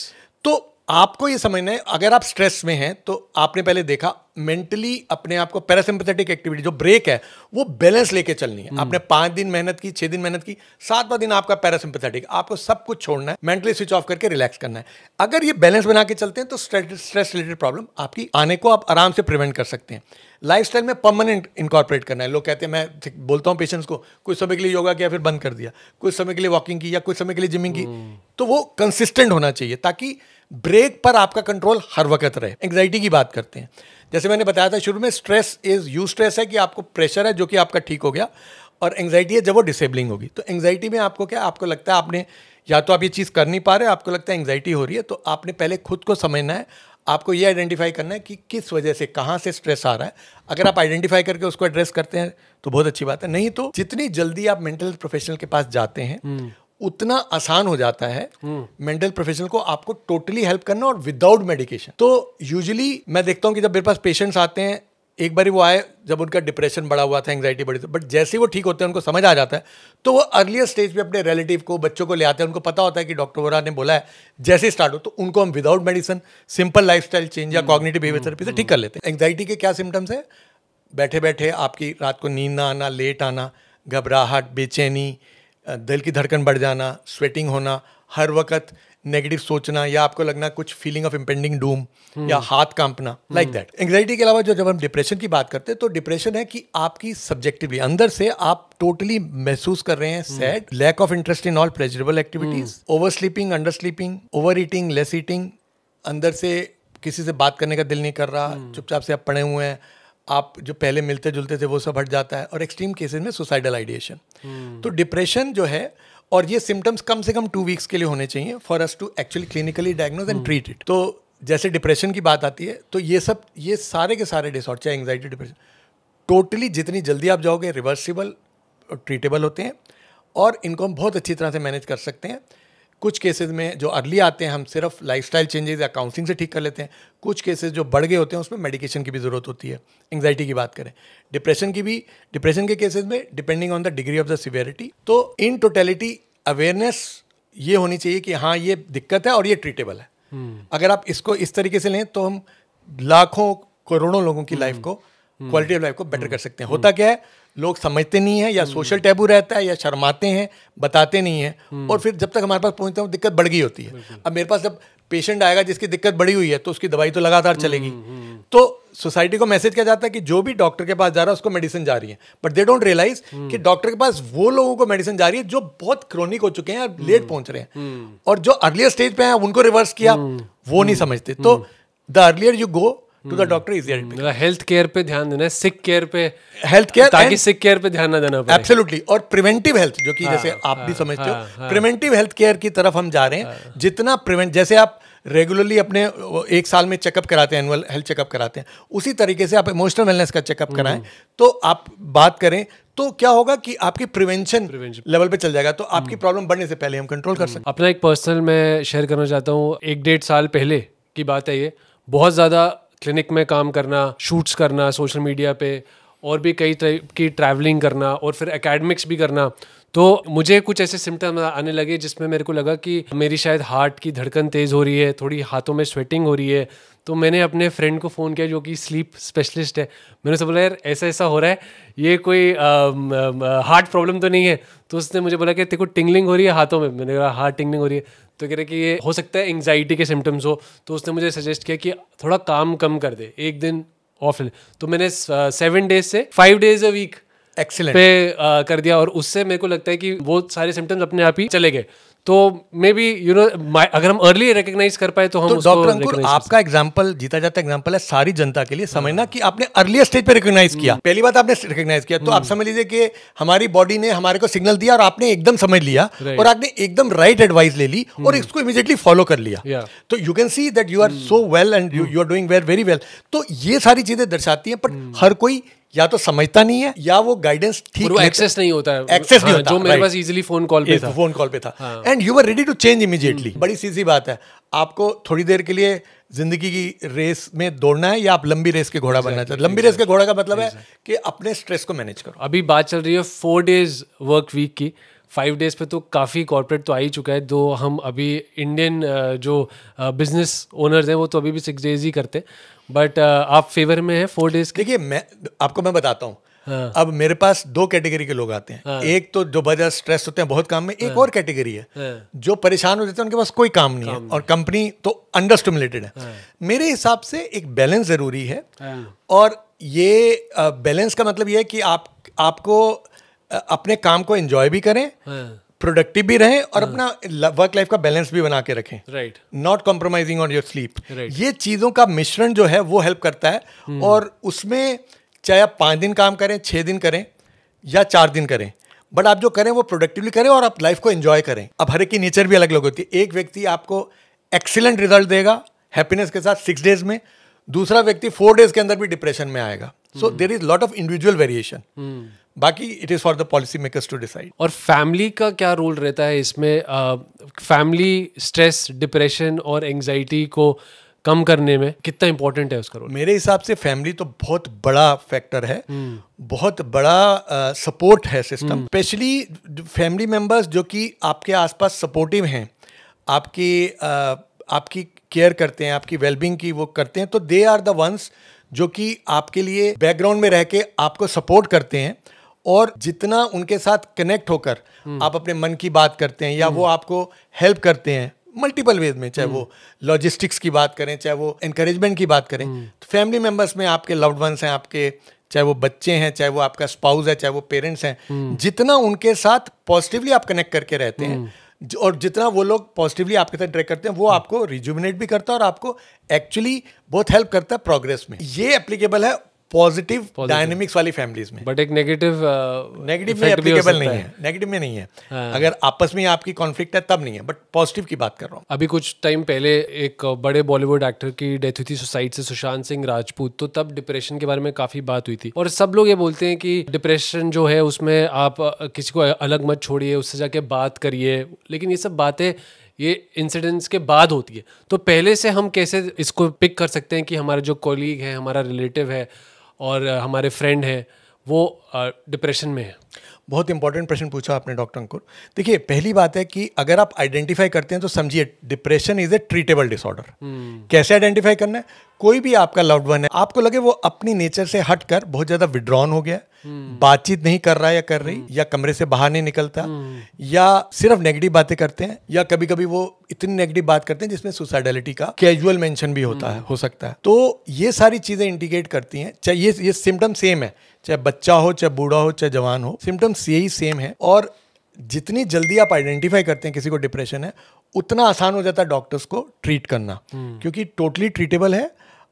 तो आपको ये समझना है, अगर आप स्ट्रेस में हैं तो आपने पहले देखा मेंटली अपने आप को पैरासिम्पैथेटिक एक्टिविटी जो ब्रेक है वो बैलेंस लेके चलनी है। आपने 5 दिन मेहनत की, 6 दिन मेहनत की, 7वां दिन आपका पैरासिम्पैथेटिक, आपको सब कुछ छोड़ना है, मेंटली स्विच ऑफ करके रिलैक्स करना है। अगर ये बैलेंस बना के चलते हैं तो स्ट्रेस रिलेटेड प्रॉब्लम आपकी आने को आप आराम से प्रिवेंट कर सकते हैं। लाइफस्टाइल में परमानेंट इनकॉर्पोरेट करना है। लोग कहते हैं, मैं बोलता हूँ पेशेंट्स को, कुछ समय के लिए योगा किया फिर बंद कर दिया, कुछ समय के लिए वॉकिंग की या कुछ समय के लिए जिमिंग की, तो वो कंसिस्टेंट होना चाहिए ताकि ब्रेक पर आपका कंट्रोल हर वक्त रहे। एंग्जाइटी की बात करते हैं, जैसे मैंने बताया था शुरू में, स्ट्रेस इज यू स्ट्रेस है कि आपको प्रेशर है जो कि आपका ठीक हो गया, और एंग्जाइटी है जब वो डिसेबलिंग होगी। तो एंग्जाइटी में आपको क्या, आपको लगता है आपने या तो आप ये चीज़ कर नहीं पा रहे, आपको लगता है एंग्जाइटी हो रही है, तो आपने पहले खुद को समझना है, आपको ये आइडेंटिफाई करना है कि किस वजह से, कहाँ से स्ट्रेस आ रहा है। अगर आप आइडेंटिफाई करके उसको एड्रेस करते हैं तो बहुत अच्छी बात है, नहीं तो जितनी जल्दी आप मेंटल प्रोफेशनल के पास जाते हैं उतना आसान हो जाता है मेंटल प्रोफेशनल को आपको टोटली हेल्प करना, और विदाउट मेडिकेशन। तो यूजुअली मैं देखता हूँ कि जब मेरे पास पेशेंट्स आते हैं, एक बार वो आए जब उनका डिप्रेशन बढ़ा हुआ था, एंग्जाइटी बढ़ी थी, बट जैसे ही वो ठीक होते हैं, उनको समझ आ जाता है, तो वो अर्लियर स्टेज पे अपने रिलेटिव को, बच्चों को ले आते हैं। उनको पता होता है कि डॉक्टर वोरा ने बोला है, जैसे ही स्टार्ट हो तो उनको हम without medicine simple lifestyle change या कॉग्निटिव बिहेवियर थेरेपी से ठीक कर लेते हैं। एंग्जाइटी के क्या सिम्टम्स है? बैठे बैठे आपकी रात को नींद ना आना, लेट आना, घबराहट, बेचैनी, दिल की धड़कन बढ़ जाना, स्वेटिंग होना, हर वक्त नेगेटिव सोचना या आपको लगना कुछ फीलिंग ऑफ इम्पेंडिंग डूम या हाथ कांपना, लाइक दैट। एंग्जाइटी के अलावा जब हम डिप्रेशन की बात करते हैं तो डिप्रेशन है कि आपकी सब्जेक्टिवली अंदर से आप टोटली महसूस कर रहे हैं sad, lack of interest in all pleasurable activities, over sleeping, under sleeping, over eating, less eating, अंदर से किसी से बात करने का दिल नहीं कर रहा, चुपचाप से आप पड़े हुए हैं, आप जो पहले मिलते जुलते थे वो सब हट जाता है, और एक्सट्रीम केसेस में सुसाइडल आइडिएशन। तो डिप्रेशन जो है, और ये सिम्टम्स कम से कम 2 वीक्स के लिए होने चाहिए for us to actually clinically diagnose and treat it. तो जैसे डिप्रेशन की बात आती है तो ये सारे के सारे डिसऑर्डर, चाहे एंग्जाइटी, डिप्रेशन, टोटली जितनी जल्दी आप जाओगे रिवर्सिबल और ट्रीटेबल होते हैं, और इनको हम बहुत अच्छी तरह से मैनेज कर सकते हैं। कुछ केसेस में जो अर्ली आते हैं हम सिर्फ लाइफस्टाइल चेंजेस या काउंसलिंग से ठीक कर लेते हैं। कुछ केसेस जो बढ़ गए होते हैं उसमें मेडिकेशन की भी ज़रूरत होती है। एंग्जाइटी की बात करें, डिप्रेशन के केसेस में depending on the degree of the severity. तो इन टोटलिटी अवेयरनेस ये होनी चाहिए कि हाँ ये दिक्कत है और ये ट्रीटेबल है। अगर आप इसको इस तरीके से लें तो हम लाखों करोड़ों लोगों की लाइफ को, क्वालिटी ऑफ लाइफ को बेटर कर सकते हैं। होता क्या है, लोग समझते नहीं है या सोशल टैबू रहता है या शर्माते हैं, बताते नहीं हैं, और फिर जब तक हमारे पास पहुंचते हैं दिक्कत बढ़ गई होती है। अब मेरे पास जब पेशेंट आएगा जिसकी दिक्कत बढ़ी हुई है तो उसकी दवाई तो लगातार चलेगी। तो सोसाइटी को मैसेज किया जाता है कि जो भी डॉक्टर के पास जा रहा है उसको मेडिसिन जा रही है, बट दे डोंट रियलाइज कि डॉक्टर के पास वो लोगों को मेडिसिन जा रही है जो बहुत क्रोनिक हो चुके हैं, लेट पहुंच रहे हैं, और जो अर्लियर स्टेज पे हैं उनको रिवर्स किया, वो नहीं समझते। तो the earlier you go to the doctor easier. Health care पे ध्यान देना है, सिक केयर पे, हेल्थ केयर, ताकि सिक केयर पे ध्यान ना देना पड़े। एब्सोल्युटली। और प्रिवेंटिव हेल्थ, जो कि जैसे आप भी समझते हो, प्रिवेंटिव हेल्थ केयर की तरफ हम जा रहे हैं। जितना प्रिवेंट, जैसे आप रेगुलरली अपने 1 साल में चेकअप कराते हैं, एनुअल हेल्थ चेकअप कराते हैं, उसी तरीके से आप इमोशनल वेलनेस का चेकअप कराएं। तो आप बात करें तो क्या होगा कि आपकी प्रिवेंशन लेवल पे चल जाएगा, तो आपकी प्रॉब्लम बढ़ने से पहले हम कंट्रोल कर सकते हैं। अपना एक पर्सनल मैं शेयर करना चाहता हूँ। 1-1.5 साल पहले की बात है ये। बहुत ज़्यादा क्लिनिक में काम करना, शूट्स करना सोशल मीडिया पे, और भी कई तरह की ट्रैवलिंग करना, और फिर एकेडमिक्स भी करना। तो मुझे कुछ ऐसे सिम्टम आने लगे जिसमें मेरे को लगा कि मेरी शायद हार्ट की धड़कन तेज़ हो रही है, थोड़ी हाथों में स्वेटिंग हो रही है। तो मैंने अपने फ्रेंड को फ़ोन किया जो कि स्लीप स्पेशलिस्ट है। मैंने उससे बोला यार ऐसा ऐसा हो रहा है, ये कोई हार्ट प्रॉब्लम तो नहीं है? तो उसने मुझे बोला कि तेरे को टिंगलिंग हो रही है हाथों में। मैंने कहा हाँ टिंगलिंग हो रही है। तो कह रहे कि ये हो सकता है एंग्जाइटी के सिम्टम्स हो। तो उसने मुझे सजेस्ट किया कि थोड़ा काम कम कर दे, 1 दिन ऑफ ले। तो मैंने 7 डेज से 5 डेज अ वीक एक्सीलेंट पे कर दिया, और उससे मेरे को लगता है कि वो सारे सिम्टम्स अपने आप ही चले गए। तो मे बी अगर हम अर्ली रिकग्नाइज कर पाए तो हम उसको डॉक्टर अंकुर, आपका एग्जांपल जीता जाता एग्जांपल है सारी जनता के लिए। समझना कि आपने अर्ली स्टेज पे रिकग्नाइज किया, पहली बात आपने रिकग्नाइज किया, तो आप समझ लीजिए कि हमारी बॉडी ने हमारे को सिग्नल दिया और आपने एकदम समझ लिया, और आपने एकदम राइट एडवाइस ले ली और इसको इमीडिएटली फॉलो कर लिया। तो you can see that you are so well and you are doing very well. तो ये सारी चीजें दर्शाती हैं, पर हर कोई या तो समझता नहीं है या वो गाइडेंस ठीक, वो एक्सेस नहीं होता है, एक्सेस नहीं होता, जो मेरे पास इजीली फोन कॉल पे था, and you were ready to change immediately. बड़ी सीधी बात है, आपको थोड़ी देर के लिए जिंदगी की रेस में दौड़ना है या आप लंबी रेस के घोड़ा बनना चाहते हैं। लंबी रेस के घोड़ा का मतलब है कि अपने स्ट्रेस को मैनेज करो। अभी बात चल रही है 4 डेज वर्क वीक की, 5 डेज पे तो काफ़ी कॉर्पोरेट तो आ ही चुका है। दो हम अभी इंडियन जो बिजनेस ओनर्स हैं वो तो अभी भी 6 डेज ही करते हैं, बट आप फेवर में है 4 डेज? देखिए मैं बताता हूँ। अब मेरे पास 2 कैटेगरी के लोग आते हैं। एक तो जो वजह स्ट्रेस होते हैं बहुत काम में, एक और कैटेगरी है जो परेशान हो जाते हैं, उनके पास कोई काम नहीं है और कंपनी तो अंडर स्टिमुलेटेड है। मेरे हिसाब से एक बैलेंस जरूरी है, और ये बैलेंस का मतलब ये है कि आपको अपने काम को एंजॉय भी करें, प्रोडक्टिव भी रहें, और अपना वर्क लाइफ का बैलेंस भी बना के रखें, right, not compromising on your sleep. ये चीज़ों का मिश्रण जो है वो हेल्प करता है। और उसमें चाहे आप 5 दिन काम करें, 6 दिन करें या 4 दिन करें, बट आप जो करें वो प्रोडक्टिवली करें और आप लाइफ को एंजॉय करें। अब हर एक की नेचर भी अलग अलग होती है। एक व्यक्ति आपको एक्सीलेंट रिजल्ट देगा हैप्पीनेस के साथ 6 डेज में, दूसरा व्यक्ति 4 डेज के अंदर भी डिप्रेशन में आएगा। So there is lot of individual variation. बाकी it is for the policy makers to decide. और फैमिली का क्या रोल रहता है इसमें? फैमिली स्ट्रेस, डिप्रेशन और एंग्जाइटी को कम करने में कितना इंपॉर्टेंट है उसका रोल? मेरे हिसाब से फैमिली तो बहुत बड़ा फैक्टर है, बहुत बड़ा सपोर्ट है सिस्टम। स्पेशली फैमिली मेंबर्स जो कि आपके आसपास सपोर्टिव हैं, आपकी केयर करते हैं, आपकी वेलबींग की वो करते हैं, तो दे आर द वंस जो कि आपके लिए बैकग्राउंड में रह के आपको सपोर्ट करते हैं। और जितना उनके साथ कनेक्ट होकर आप अपने मन की बात करते हैं या वो आपको हेल्प करते हैं, मल्टीपल वेज में, चाहे वो लॉजिस्टिक्स की बात करें, चाहे वो एनकरेजमेंट की बात करें, तो फैमिली मेम्बर्स में आपके लव्ड वंस हैं, आपके चाहे वो बच्चे हैं, चाहे वो आपका स्पाउस है, चाहे वो पेरेंट्स हैं, जितना उनके साथ पॉजिटिवली आप कनेक्ट करके रहते हैं और जितना वो लोग पॉजिटिवली आपके साथ इंटरेक्ट करते हैं, वो आपको रिजुविनेट भी करता है और आपको एक्चुअली बहुत हेल्प करता है प्रोग्रेस में। ये एप्लीकेबल है पॉजिटिव डायनेमिक्स वाली फैमिलीज में, बट एक नेगेटिव में एप्लीकेबल नहीं है, नेगेटिव में नहीं है। अगर आपस में आपकी कॉन्फ्लिक्ट है तब नहीं है, बट पॉजिटिव की बात कर रहा हूँ। अभी कुछ टाइम पहले एक बड़े बॉलीवुड एक्टर की डेथ हुई थी सुसाइड से, सुशांत सिंह राजपूत, तो तब डिप्रेशन के बारे में काफी बात हुई थी और सब लोग ये बोलते हैं कि डिप्रेशन जो है उसमें आप किसी को अलग मत छोड़िए, उससे जाके बात करिए, लेकिन ये सब बातें ये इंसिडेंट्स के बाद होती है। तो पहले से हम कैसे इसको पिक कर सकते हैं कि हमारा जो कॉलीग है, हमारा रिलेटिव है और हमारे फ्रेंड हैं वो डिप्रेशन में है? बहुत इंपॉर्टेंट प्रश्न पूछा आपने डॉक्टर अंकुर। देखिए, पहली बात है कि अगर आप आइडेंटिफाई करते हैं तो समझिए depression is a treatable disorder. कैसे आइडेंटिफाई करना है? कोई भी आपका लव्ड वन है, आपको लगे वो अपनी नेचर से हटकर बहुत ज्यादा विड्रॉन हो गया, बातचीत नहीं कर रहा है या कर रही, या कमरे से बाहर नहीं निकलता, या सिर्फ नेगेटिव बातें करते हैं, या कभी कभी वो इतनी नेगेटिव बात करते हैं जिसमें सुसाइडलिटी का कैजुअल मेंशन भी होता है, हो सकता है। तो ये सारी चीजें इंडिकेट करती हैं, चाहे ये सिम्टम सेम है, चाहे बच्चा हो, चाहे बूढ़ा हो, चाहे जवान हो, सिम्टम्स यही सेम है। और जितनी जल्दी आप आइडेंटिफाई करते हैं किसी को डिप्रेशन है, उतना आसान हो जाता है डॉक्टर्स को ट्रीट करना, क्योंकि टोटली ट्रीटेबल है।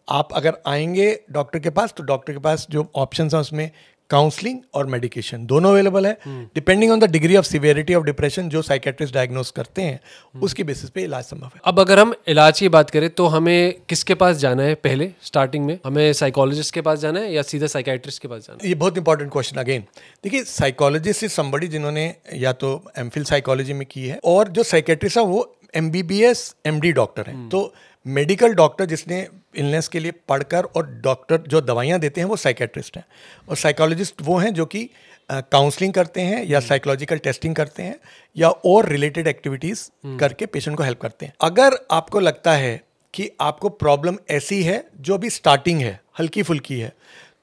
आप अगर आएंगे डॉक्टर के पास, तो डॉक्टर के पास जो ऑप्शंस हैं उसमें काउंसलिंग और मेडिकेशन दोनों अवेलेबल है, depending on the degree of severity of depression जो साइकेट्रिस्ट डायग्नोस करते हैं, उसकी बेसिस पे इलाज संभव है। अब अगर हम इलाज की बात करें तो हमें किसके पास जाना है? पहले स्टार्टिंग में हमें साइकोलॉजिस्ट के पास जाना है या सीधा साइकेट्रिस्ट के पास जाना है? ये बहुत इंपॉर्टेंट क्वेश्चन अगेन। देखिए, साइकोलॉजिस्ट इज समबडी जिन्होंने या तो एमफिल साइकोलॉजी में की है, और जो साइकेट्रिस्ट है वो MBBS MD डॉक्टर है। तो मेडिकल डॉक्टर जिसने इलनेस के लिए पढ़कर, और डॉक्टर जो दवाइयाँ देते हैं वो साइकेट्रिस्ट हैं, और साइकोलॉजिस्ट वो हैं जो कि काउंसलिंग करते हैं या साइकोलॉजिकल टेस्टिंग करते हैं या और रिलेटेड एक्टिविटीज़ करके पेशेंट को हेल्प करते हैं। अगर आपको लगता है कि आपको प्रॉब्लम ऐसी है जो अभी स्टार्टिंग है, हल्की फुल्की है,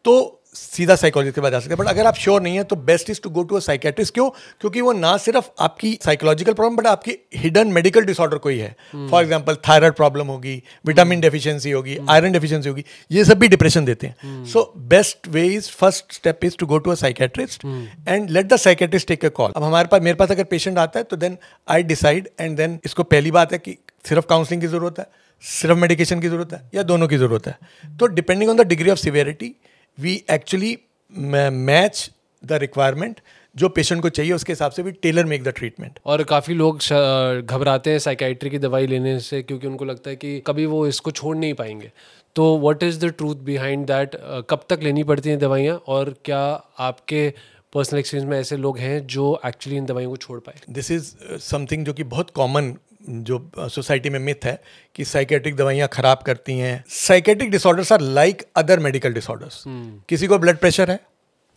तो सीधा साइकोलॉजिस्ट के पास जा सकते हैं। बट अगर आप श्योर नहीं है तो best is to go to a psychiatrist. क्यों? क्योंकि वो ना सिर्फ आपकी साइकोलॉजिकल प्रॉब्लम, बट आपकी हिडन मेडिकल डिसऑर्डर कोई है। फॉर एग्जांपल थायराइड प्रॉब्लम होगी, विटामिन डेफिशिएंसी होगी, आयरन डेफिशिएंसी होगी, ये सब भी डिप्रेशन देते हैं। So best way is, first step is to go to a psychiatrist and let the psychiatrist take a call. अब मेरे पास अगर पेशेंट आता है तो then I decide, and then इसको पहली बात है कि सिर्फ काउंसलिंग की जरूरत है, सिर्फ मेडिकेशन की जरूरत है, या दोनों की जरूरत है। तो depending on the degree of severity we actually match the requirement जो पेशेंट को चाहिए, उसके हिसाब से भी टेलर मेक द ट्रीटमेंट। और काफ़ी लोग घबराते हैं साइकाइट्री की दवाई लेने से, क्योंकि उनको लगता है कि कभी वो इसको छोड़ नहीं पाएंगे। तो what is the truth behind that? कब तक लेनी पड़ती हैं दवाइयाँ, और क्या आपके पर्सनल एक्सपीरियंस में ऐसे लोग हैं जो एक्चुअली इन दवाइयों को छोड़ पाए? दिस इज़ समथिंग जो कि बहुत कॉमन जो सोसाइटी में मिथ है कि साइकेट्रिक दवाइयाँ खराब करती हैं। Psychiatric disorders are like other medical disorders. किसी को ब्लड प्रेशर है,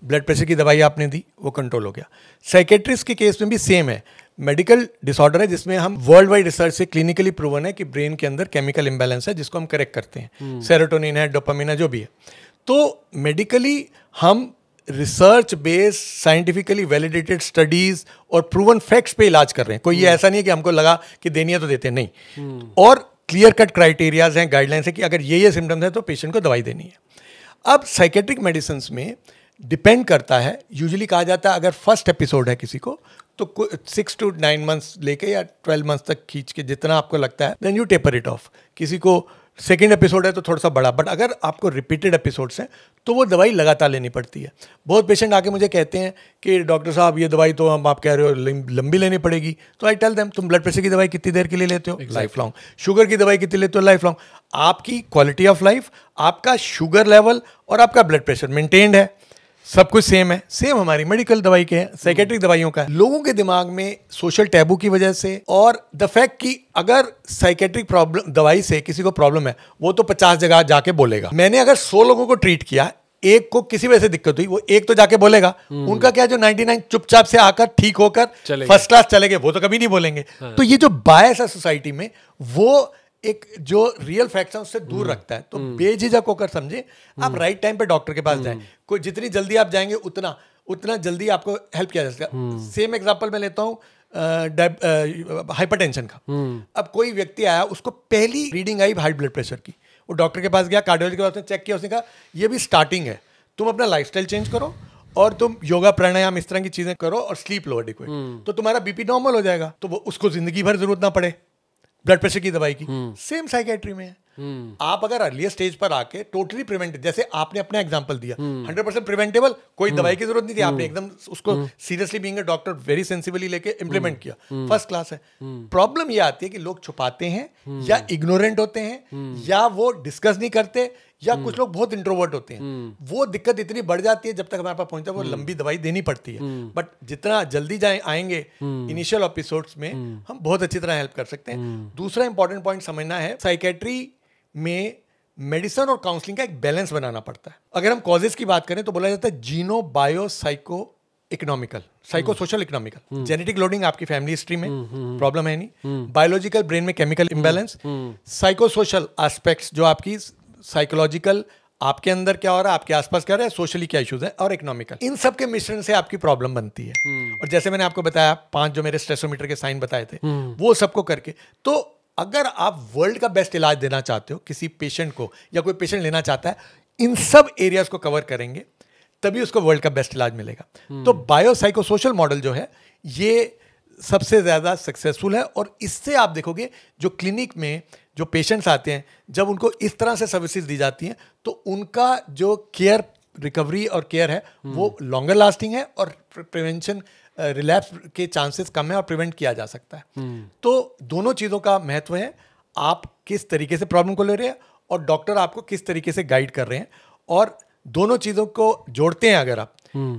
ब्लड प्रेशर की दवाई आपने दी, वो कंट्रोल हो गया। साइकेट्रिस्ट के केस में भी सेम है। मेडिकल डिसऑर्डर है जिसमें हम वर्ल्ड वाइड रिसर्च से क्लिनिकली प्रूवन है कि ब्रेन के अंदर केमिकल इम्बैलेंस है जिसको हम करेक्ट करते हैं। सेरोटोनिन है, डोपामिन है, जो भी है। तो मेडिकली हम research based, scientifically validated studies और प्रूवन फैक्ट्स पे इलाज कर रहे हैं। कोई ये ऐसा नहीं है कि हमको लगा कि देनी है तो देते हैं, नहीं। और क्लियर कट क्राइटेरियाज हैं, गाइडलाइंस है कि अगर ये सिम्टम्स है तो पेशेंट को दवाई देनी है। अब साइकेट्रिक मेडिसिन में डिपेंड करता है, यूजुअली कहा जाता है अगर फर्स्ट एपिसोड है किसी को तो 6 to 9 months लेके या 12 months तक खींच के जितना आपको लगता है, then you taper it off. किसी को सेकेंड एपिसोड है तो थोड़ा सा बड़ा, बट अगर आपको रिपीटेड एपिसोड्स हैं तो वो दवाई लगातार लेनी पड़ती है। बहुत पेशेंट आके मुझे कहते हैं कि डॉक्टर साहब ये दवाई तो हम आप कह रहे हो लंबी लेनी पड़ेगी। तो आई टेल देम, तुम ब्लड प्रेशर की दवाई कितनी देर के लिए लेते हो? Life long. शुगर की दवाई कितनी लेते हो? Life long. आपकी क्वालिटी ऑफ लाइफ, आपका शुगर लेवल और आपका ब्लड प्रेशर मेंटेन्ड है, सब कुछ सेम है। सेम हमारी मेडिकल दवाई के हैं, साइकेट्रिक दवाइयों का है। लोगों के दिमाग में सोशल टैबू की वजह से और द फैक्ट कि अगर साइकेट्रिक प्रॉब्लम दवाई से किसी को प्रॉब्लम है, वो तो 50 जगह जाके बोलेगा। मैंने अगर 100 लोगों को ट्रीट किया, एक को किसी वजह से दिक्कत हुई, वो एक तो जाके बोलेगा। उनका क्या, जो 99 चुपचाप से आकर ठीक होकर फर्स्ट क्लास चले गए, वो तो कभी नहीं बोलेंगे। तो ये जो बायस है सोसाइटी में, वो एक जो रियल फैक्ट्स हैं उससे दूर रखता है। तो बेझिझक होकर समझे, आप राइट टाइम पे डॉक्टर के पास जाएं। कोई जितनी जल्दी आप जाएंगे उतना जल्दी आपको हेल्प किया जा सकता है। सेम एग्जांपल मैं लेता हूँ, हाइपरटेंशन का। अब कोई व्यक्ति आया, उसको पहली reading I high blood pressure की, वो डॉक्टर के पास गया, कार्डियोलॉजी के पास उसने चेक किया, उसने कहा ये भी स्टार्टिंग है, तुम अपना लाइफस्टाइल चेंज करो और तुम योगा प्राणायाम इस तरह की चीजें करो और स्लीप लो एडिक्वेट, तो तुम्हारा बीपी नॉर्मल हो जाएगा, तो वो उसको जिंदगी भर जरूरत ना पड़े ब्लड प्रेशर की दवाई की। सेम साइकेट्री में है। आप अगर अर्लियर स्टेज पर आके टोटली प्रिवेंट, जैसे आपने अपना एग्जांपल दिया 100% प्रिवेंटेबल, कोई दवाई की जरूरत नहीं थी, आपने एकदम उसको seriously being a doctor very sensibly लेके इंप्लीमेंट किया, फर्स्ट क्लास है। प्रॉब्लम ये आती है कि लोग छुपाते हैं या इग्नोरेंट होते हैं या वो डिस्कस नहीं करते, या कुछ लोग बहुत इंट्रोवर्ट होते हैं। वो दिक्कत इतनी बढ़ जाती है, जब तक हमारे पास पहुंचता है वो लंबी दवाई देनी पड़ती है। बट जितना जल्दी आएंगे इनिशियल एपिसोड्स में, हम बहुत अच्छी तरह हेल्प कर सकते हैं। दूसरा इंपॉर्टेंट पॉइंट समझना है, साइकेट्री में मेडिसिन और काउंसलिंग का एक बैलेंस बनाना पड़ता है। अगर हम कॉजेस की बात करें तो बोला जाता है geno bio psycho economical, psycho social economical. Genetic loading आपकी फैमिली हिस्ट्री में प्रॉब्लम है नहीं, बायोलॉजिकल ब्रेन में chemical imbalance, psycho social aspects जो आपकी साइकोलॉजिकल आपके अंदर क्या हो रहा है, आपके आसपास क्या हो रहा है, सोशली क्या इश्यूज है, और इकोनॉमिकल, इन सब के मिश्रण से आपकी प्रॉब्लम बनती है। और जैसे मैंने आपको बताया 5 जो मेरे स्ट्रेसोमीटर के साइन बताए थे, वो सबको करके, तो अगर आप वर्ल्ड का बेस्ट इलाज देना चाहते हो किसी पेशेंट को, या कोई पेशेंट लेना चाहता है, इन सब एरियाज को कवर करेंगे तभी उसको वर्ल्ड का बेस्ट इलाज मिलेगा। तो बायो साइको सोशल मॉडल जो है ये सबसे ज़्यादा सक्सेसफुल है। और इससे आप देखोगे जो क्लिनिक में जो पेशेंट्स आते हैं, जब उनको इस तरह से सर्विसेज दी जाती हैं, तो उनका जो केयर, रिकवरी और केयर है वो लॉन्गर लास्टिंग है, और प्रिवेंशन रिलैप्स के चांसेस कम है और प्रिवेंट किया जा सकता है। तो दोनों चीज़ों का महत्व है, आप किस तरीके से प्रॉब्लम को ले रहे हैं और डॉक्टर आपको किस तरीके से गाइड कर रहे हैं, और दोनों चीज़ों को जोड़ते हैं। अगर आप,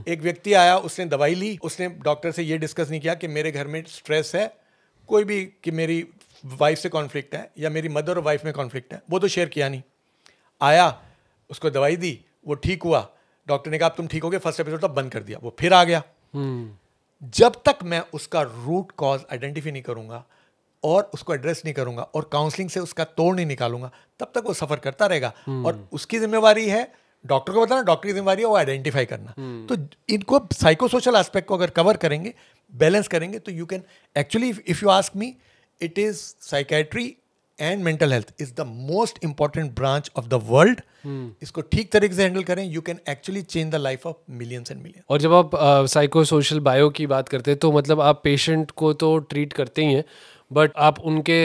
एक व्यक्ति आया, उसने दवाई ली, उसने डॉक्टर से ये डिस्कस नहीं किया कि मेरे घर में स्ट्रेस है, कोई भी, कि मेरी वाइफ से कॉन्फ्लिक्ट है या मेरी मदर और वाइफ में कॉन्फ्लिक्ट है, वो तो शेयर किया नहीं। आया, उसको दवाई दी, वो ठीक हुआ, डॉक्टर ने कहा तुम ठीक हो गए, फर्स्ट एपिसोड तब बंद कर दिया, वो फिर आ गया। जब तक मैं उसका रूट कॉज आइडेंटिफाई नहीं करूंगा और उसको एड्रेस नहीं करूंगा और काउंसलिंग से उसका तोड़ नहीं निकालूंगा, तब तक वो सफर करता रहेगा। और उसकी जिम्मेवारी है डॉक्टर को बताना, डॉक्टर की जिम्मेवारी है वो आइडेंटिफाई करना। तो इनको साइको सोशल एस्पेक्ट को अगर कवर करेंगे, बैलेंस करेंगे, तो you can actually, if you ask me, it is psychiatry and mental health is the most important branch of the world. इसको ठीक तरीके से हैंडल करें, you can actually change the life of millions and millions. और जब आप साइको सोशल बायो की बात करते हैं, तो मतलब आप पेशेंट को तो ट्रीट करते ही हैं, बट आप उनके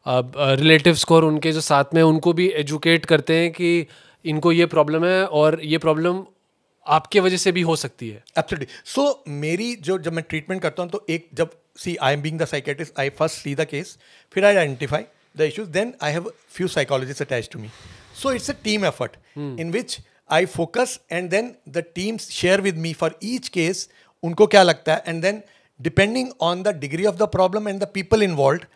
रिलेटिव्स को और उनके जो साथ में उनको भी एजुकेट करते हैं कि इनको ये प्रॉब्लम है और ये प्रॉब्लम आपके वजह से भी हो सकती है। एब्सोल्युटली। सो मेरी जब मैं ट्रीटमेंट करता हूँ, तो एक, जब I am being the psychiatrist, I first see the case, फिर I identify the issues, then I have few psychologists attached to me. So it's a team effort in which I focus, and then the teams share with me for each case उनको क्या लगता है, and then depending on the degree of the problem and the people involved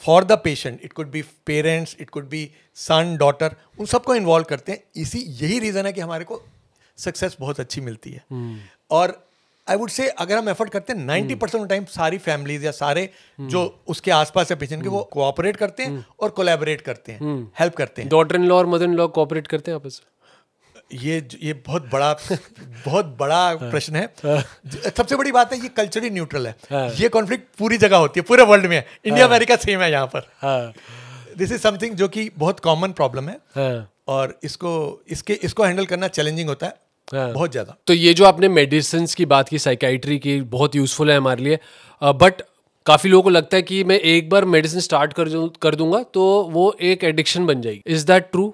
for the patient, it could be parents, it could be son, daughter, उन सबको इन्वॉल्व करते हैं। यही रीज़न है कि हमारे को सक्सेस बहुत अच्छी मिलती है। और आई वुड से अगर हम एफर्ट करते हैं 90% टाइम सारी फैमिलीज या सारे जो उसके आसपास है पेशेंट के, वो कोऑपरेट करते हैं और कोलैबोरेट करते हैं, हेल्प करते हैं। डॉटर इन लॉ और मदर इन लॉ कोऑपरेट करते हैं आपस में? ये बहुत बड़ा प्रश्न है। सबसे बड़ी बात है, ये कल्चरली न्यूट्रल है। ये कॉन्फ्लिक्ट पूरी जगह होती है, पूरे वर्ल्ड में है। इंडिया अमेरिका सेम है यहाँ पर। दिस इज समथिंग जो कि बहुत कॉमन प्रॉब्लम है, और इसको हैंडल करना चैलेंजिंग होता है बहुत ज्यादा। तो ये जो आपने मेडिसिन की बात की, साइकाइट्री की, बहुत यूजफुल है हमारे लिए, बट काफी लोगों को लगता है कि मैं एक बार मेडिसिन स्टार्ट कर दूंगा तो वो एक एडिक्शन बन जाएगी। Is that true?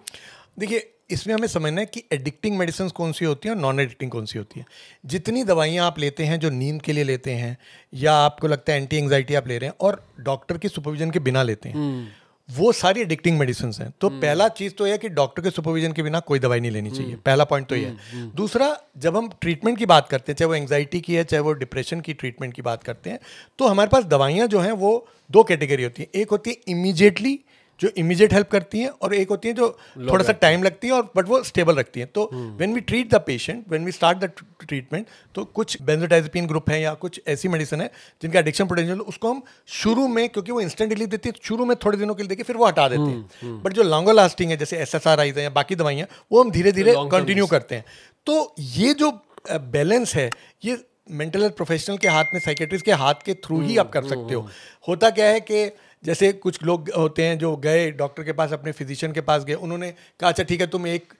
देखिए, इसमें हमें समझना है कि एडिक्टिंग मेडिसिन कौन सी होती है और नॉन एडिक्टिंग कौन सी होती है। जितनी दवाइयाँ आप लेते हैं जो नींद के लिए लेते हैं, या आपको लगता है एंटी एंग्जाइटी आप ले रहे हैं और डॉक्टर की सुपरविजन के बिना लेते हैं, वो सारी एडिक्टिंग मेडिसिन हैं। तो पहला चीज़ तो यह है कि डॉक्टर के सुपरविजन के बिना कोई दवाई नहीं लेनी चाहिए। पहला पॉइंट तो ये है। दूसरा, जब हम ट्रीटमेंट की बात करते हैं, चाहे वो एंग्जाइटी की है, चाहे वो डिप्रेशन की ट्रीटमेंट की बात करते हैं, तो हमारे पास दवाइयाँ जो हैं वो 2 कैटेगरी होती हैं। एक होती है इमीडिएटली, जो इमीडिएट हेल्प करती हैं, और एक होती है जो थोड़ा सा टाइम लगती है और बट वो स्टेबल रखती हैं। तो when we treat the patient, when we start the treatment, तो कुछ बेंजोडाइजेपिन ग्रुप है या कुछ ऐसी मेडिसिन है जिनका एडिक्शन पोटेंशियल, उसको हम शुरू में, क्योंकि वो इंस्टेंट रिलीफ देती है, शुरू में थोड़े दिनों के लिए देके फिर वो हटा देते हैं। बट जो लॉन्गर लास्टिंग है, जैसे SSRIs है या बाकी दवाइयाँ, वो हम धीरे धीरे कंटिन्यू करते हैं। तो ये जो बैलेंस है, ये मेंटल हेल्थ प्रोफेशनल के हाथ में, साइकेट्रिस्ट के हाथ के थ्रू ही आप कर सकते हो। होता क्या है कि जैसे कुछ लोग होते हैं जो गए डॉक्टर के पास, अपने फिजिशियन के पास गए, उन्होंने कहा अच्छा ठीक है तुम एक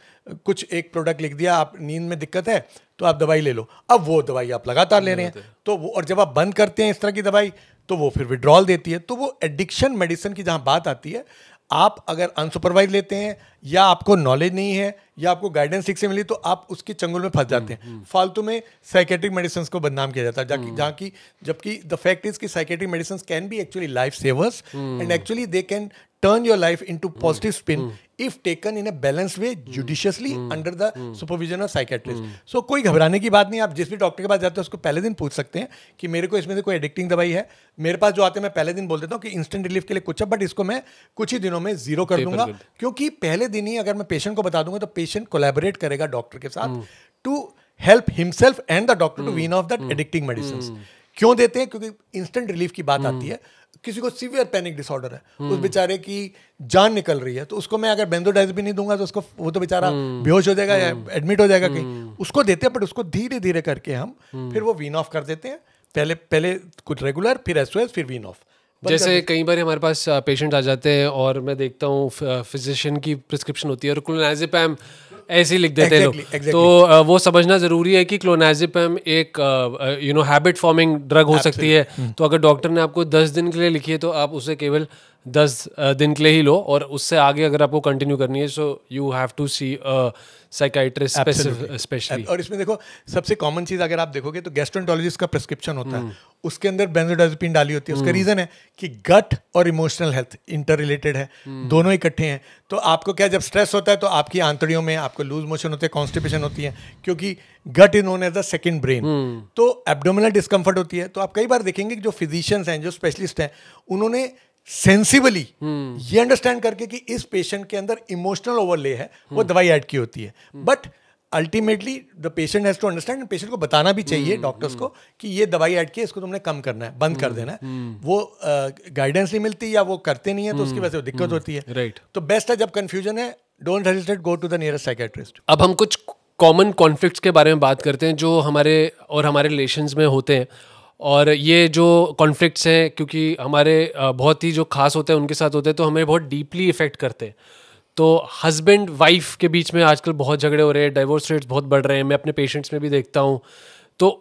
प्रोडक्ट लिख दिया, आप नींद में दिक्कत है तो आप दवाई ले लो। अब वो दवाई आप लगातार ले रहे हैं, तो वो, और जब आप बंद करते हैं इस तरह की दवाई तो वो फिर विड्रॉल देती है। तो वो एडिक्शन मेडिसिन की जहाँ बात आती है, आप अगर अनसुपरवाइज लेते हैं या आपको नॉलेज नहीं है या आपको गाइडेंस ठीक से मिली तो आप उसके चंगुल में फंस जाते हैं। फालतू में साइकेट्रिक मेडिसिन को बदनाम किया जाता है, जहाँ की जबकि द फैक्ट इज कि psychiatric medicine can be actually life सेवर्स and actually they can turn your life into positive spin if taken in a balanced way, judiciously under the supervision of psychiatrist. So कोई घबराने की बात नहीं। आप जिस भी डॉक्टर के पास जाते हैं उसको पहले दिन पूछ सकते हैं कि मेरे को इसमें से कोई एडिक्टिंग दवाई है। मेरे पास जो आते हैं मैं पहले दिन बोल देता हूँ कि इंस्टेंट रिलीफ के लिए कुछ है, बट इसको मैं कुछ ही दिनों में जीरो कर दूंगा, क्योंकि पहले दिन ही अगर मैं पेशेंट को बता दूंगा तो पेशेंट कोलैबोरेट करेगा डॉक्टर के साथ to help himself and the doctor to wean off that addicting medicine. क्यों देते हैं? क्योंकि इंस्टेंट रिलीफ की बात आती है। किसी को सीवियर पैनिक डिसऑर्डर है, उस बेचारे की जान निकल रही है, तो उसको मैं अगर बेंजोडाइज़ेपिन नहीं दूंगा तो उसको, वो तो बेचारा बेहोश हो जाएगा या एडमिट हो जाएगा कहीं। उसको देते हैं, बट उसको धीरे धीरे करके हम फिर वो वीन ऑफ कर देते हैं। पहले कुछ रेगुलर, फिर एसओएस, फिर वीन ऑफ। जैसे कई बार हमारे पास पेशेंट आ जाते हैं और मैं देखता हूँ फिजिशियन की प्रिस्क्रिप्शन होती है और क्लोनाज़ेपैम ऐसे ही लिख देते हैं लोग। तो वो समझना ज़रूरी है कि क्लोनाज़ेपैम एक हैबिट फॉर्मिंग ड्रग हो सकती है। तो अगर डॉक्टर ने आपको 10 दिन के लिए लिखी है तो आप उसे केवल 10 दिन के लिए ही लो, और उससे आगे अगर आपको कंटिन्यू करनी है so you have to see psychiatrist specially. और इसमें देखो सबसे कॉमन चीज़ अगर आप देखोगे तो गैस्ट्रोएंटरोलॉजिस्ट का प्रिस्क्रिप्शन होता है, उसके अंदर बेंजोडाइज़ेपिन डाली होती है। उसका रीज़न है कि गट और इमोशनल हेल्थ इंटर रिलेटेड है, दोनों इकट्ठे हैं। तो आपको क्या, जब स्ट्रेस होता है तो आपकी आंतड़ियों में आपको लूज मोशन होते हैं, कॉन्स्टिपेशन होती है, क्योंकि gut is known as the second brain. तो एब्डोमिनल डिस्कम्फर्ट होती है। तो आप कई बार देखेंगे कि जो फिजिशियंस हैं, जो स्पेशलिस्ट हैं, उन्होंने सेंसिबली ये अंडरस्टैंड करके कि इस पेशेंट के अंदर इमोशनल ओवरले है, वो दवाई ऐड की होती है। But ultimately the patient has to understand, patient को बताना भी चाहिए डॉक्टर्स को कि ये दवाई ऐड की है, इसको तुमने कम करना है, बंद कर देना है। वो गाइडेंस नहीं मिलती या वो करते नहीं है तो उसकी वजह से दिक्कत होती है। राइट। तो बेस्ट है जब कंफ्यूजन है, don't hesitate, go to the nearest psychiatrist. अब हम कुछ कॉमन कॉन्फ्लिक्ट्स के बारे में बात करते हैं जो हमारे और हमारे रिलेशंस में होते हैं। और ये जो कॉन्फ्लिक्ट्स हैं, क्योंकि हमारे बहुत ही जो खास होते हैं उनके साथ होते हैं, तो हमें बहुत डीपली इफेक्ट करते हैं। तो हस्बैंड वाइफ के बीच में आजकल बहुत झगड़े हो रहे हैं, डाइवोर्स रेट्स बहुत बढ़ रहे हैं, मैं अपने पेशेंट्स में भी देखता हूँ। तो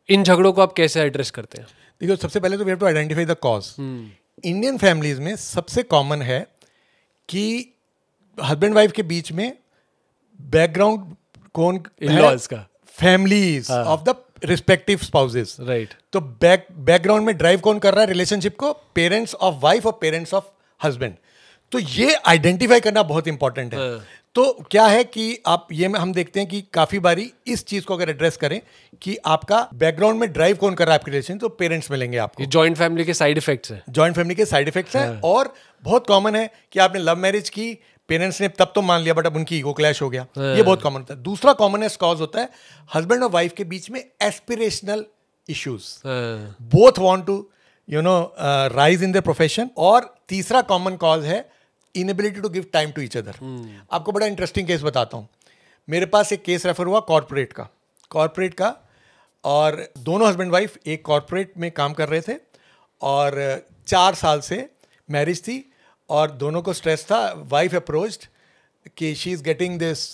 इन झगड़ों को आप कैसे एड्रेस करते हैं? देखो, सबसे पहले तो we have to identify the cause. Indian families में सबसे कॉमन है कि हस्बैंड वाइफ के बीच में बैकग्राउंड कौन, इन-लॉज का, families of the respective spouses. Right. तो बैकग्राउंड में ड्राइव कौन कर रहा है रिलेशनशिप को? पेरेंट्स ऑफ वाइफ और पेरेंट्स ऑफ हस्बैंड। तो ये आइडेंटिफाई करना बहुत इंपॉर्टेंट है। तो क्या है कि आप ये हम देखते हैं कि काफी बारी इस चीज को अगर एड्रेस करें कि आपका बैकग्राउंड में ड्राइव कौन कर रहा है आपकी रिलेशन, तो पेरेंट्स मिलेंगे आपको। ये जॉइंट फैमिली के साइड इफेक्ट्स हैं। जॉइंट फैमिली के साइड इफेक्ट्स हैं। और बहुत कॉमन है कि आपने लव मैरिज की, पेरेंट्स ने तब तो मान लिया, बट अब उनकी ईगो क्लैश हो गया। ये बहुत कॉमन होता है। दूसरा कॉमनेस्ट कॉज होता है हस्बैंड और वाइफ के बीच में aspirational issues, both want to rise in their profession. और तीसरा कॉमन कॉज है inability to give time to each other. आपको बड़ा इंटरेस्टिंग केस बताता हूँ। मेरे पास एक केस रेफर हुआ कॉर्पोरेट का, और दोनों हस्बैंड वाइफ एक कॉर्पोरेट में काम कर रहे थे और 4 साल से मैरिज थी और दोनों को स्ट्रेस था। वाइफ अप्रोच्ड कि she is getting this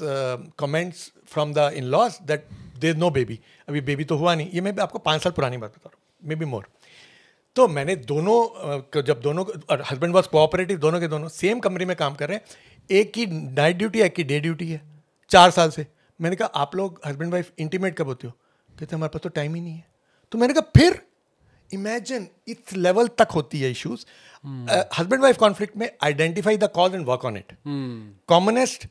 comments from the in laws that there is no baby. अभी बेबी तो हुआ नहीं। ये मैं आपको 5 साल पुरानी बात बता रहा हूँ, मे बी मोर। तो मैंने जब दोनों, और हस्बैंड वॉज कोऑपरेटिव, दोनों के दोनों सेम कमरे में काम कर रहे हैं। एक की नाइट ड्यूटी है, एक की डे ड्यूटी है, 4 साल से। मैंने कहा आप लोग हस्बैंड वाइफ इंटीमेट कब होते हो? कहते हमारे पास तो टाइम ही नहीं है। तो मैंने कहा फिर इमेजिन इस लेवल तक होती है इश्यूज। हस्बैंड वाइफ कॉन्फ्लिक्ट में identify the cause and work on it. Commonest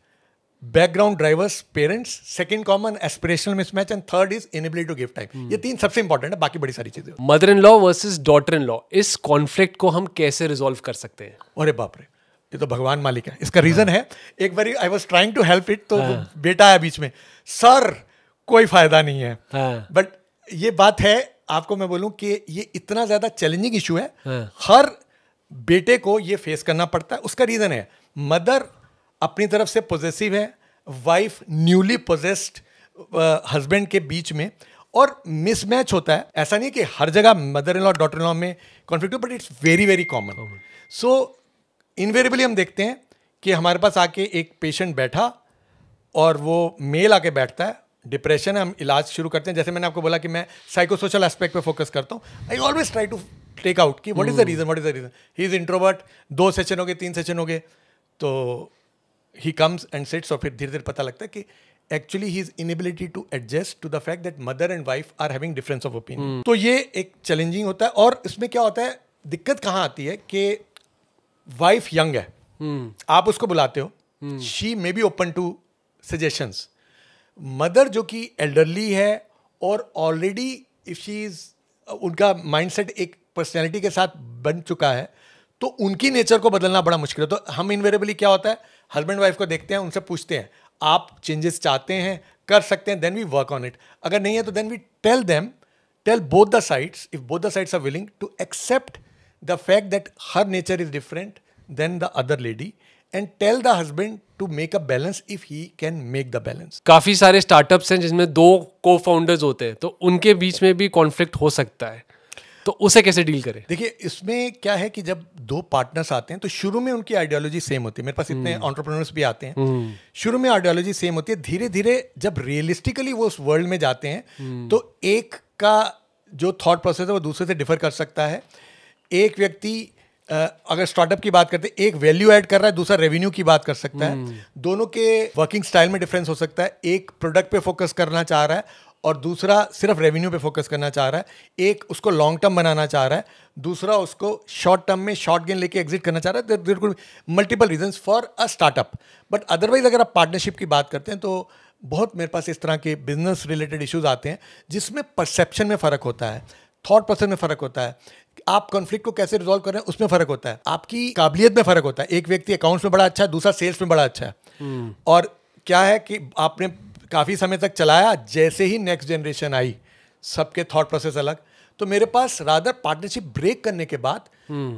background drivers parents, second common aspirational mismatch, and third is inability to give time. ये 3 सबसे इंपॉर्टेंट है, बाकी बड़ी सारी चीजें। Mother in law versus daughter in law, इस कॉन्फ्लिक्ट को हम कैसे रिजॉल्व कर सकते हैं? अरे बाप रे, ये तो भगवान मालिक है। इसका रीजन है, एक बार I was trying to help it, तो बेटा आया बीच में, सर कोई फायदा नहीं है। बट ये बात है, आपको मैं बोलूं कि ये इतना ज्यादा चैलेंजिंग इशू है, हर बेटे को ये फेस करना पड़ता है। उसका रीजन है मदर अपनी तरफ से पॉजेसिव है, वाइफ न्यूली पोजेस्ड हस्बैंड के बीच में, और मिसमैच होता है। ऐसा नहीं कि हर जगह mother in law daughter in law में कॉन्फ्लिक्ट हो, but it's very very common. So invariably हम देखते हैं कि हमारे पास आके एक पेशेंट बैठा और वो मेल आके बैठता है, डिप्रेशन है, हम इलाज शुरू करते हैं। जैसे मैंने आपको बोला कि मैं साइकोसोशल एस्पेक्ट पे फोकस करता हूँ। I always try to take out कि what is the reason. He is introvert, 2 session हो गए, 3 सेशन हो गए, तो ही कम्स एंड सिट्स, और फिर धीरे धीरे पता लगता है कि actually he is inability to adjust to the fact that mother and wife are having difference of opinion. तो ये एक चैलेंजिंग होता है। और इसमें क्या होता है, दिक्कत कहाँ आती है कि वाइफ यंग है, आप उसको बुलाते हो, she may be open to suggestions. Mother जो कि एल्डरली है और ऑलरेडी इफ शी इज, उनका माइंडसेट एक पर्सनैलिटी के साथ बन चुका है, तो उनकी नेचर को बदलना बड़ा मुश्किल है। तो हम इनवेरेबली क्या होता है, हस्बैंड वाइफ को देखते हैं, उनसे पूछते हैं आप चेंजेस चाहते हैं, कर सकते हैं, then we work on it. अगर नहीं है तो then we tell both the sides, if both the sides are willing to accept the fact that her nature is different then the other lady, and tell the husband to make a balance if he can make the balance. काफी सारे स्टार्टअप्स हैं जिसमें 2 को-फाउंडर्स होते हैं, तो उनके बीच में भी कॉन्फ्लिक्ट हो सकता है, तो उसे कैसे डील करें? देखिए, इसमें क्या है कि जब 2 पार्टनर्स आते हैं तो शुरू में उनकी आइडियोलॉजी सेम होती है। मेरे पास इतने एंटरप्रेन्योर्स भी आते हैं, शुरू में आइडियोलॉजी सेम होती है। धीरे धीरे जब रियलिस्टिकली वो उस वर्ल्ड में जाते हैं तो एक का जो थॉट प्रोसेस है वो दूसरे से डिफर कर सकता है। एक व्यक्ति अगर स्टार्टअप की बात करते हैं, एक वैल्यू ऐड कर रहा है, दूसरा रेवेन्यू की बात कर सकता है। दोनों के वर्किंग स्टाइल में डिफरेंस हो सकता है। एक प्रोडक्ट पे फोकस करना चाह रहा है और दूसरा सिर्फ रेवेन्यू पे फोकस करना चाह रहा है। एक उसको लॉन्ग टर्म बनाना चाह रहा है, दूसरा उसको शॉर्ट टर्म में शॉर्ट गेन लेके एग्जिट करना चाह रहा है। There could be multiple reasons for a startup. But otherwise अगर आप पार्टनरशिप की बात करते हैं तो बहुत मेरे पास इस तरह के बिजनेस रिलेटेड इश्यूज आते हैं जिसमें परसेप्शन में फ़र्क होता है, थॉट प्रोसेस में फ़र्क होता है, आप कॉन्फ्लिक्ट को कैसे रिजॉल्व कर रहे हैं उसमें फ़र्क होता है, आपकी काबिलियत में फ़र्क होता है। एक व्यक्ति अकाउंट्स में बड़ा अच्छा है, दूसरा सेल्स में बड़ा अच्छा है। और क्या है कि आपने काफ़ी समय तक चलाया, जैसे ही नेक्स्ट जनरेशन आई सबके थॉट प्रोसेस अलग। तो मेरे पास रादर पार्टनरशिप ब्रेक करने के बाद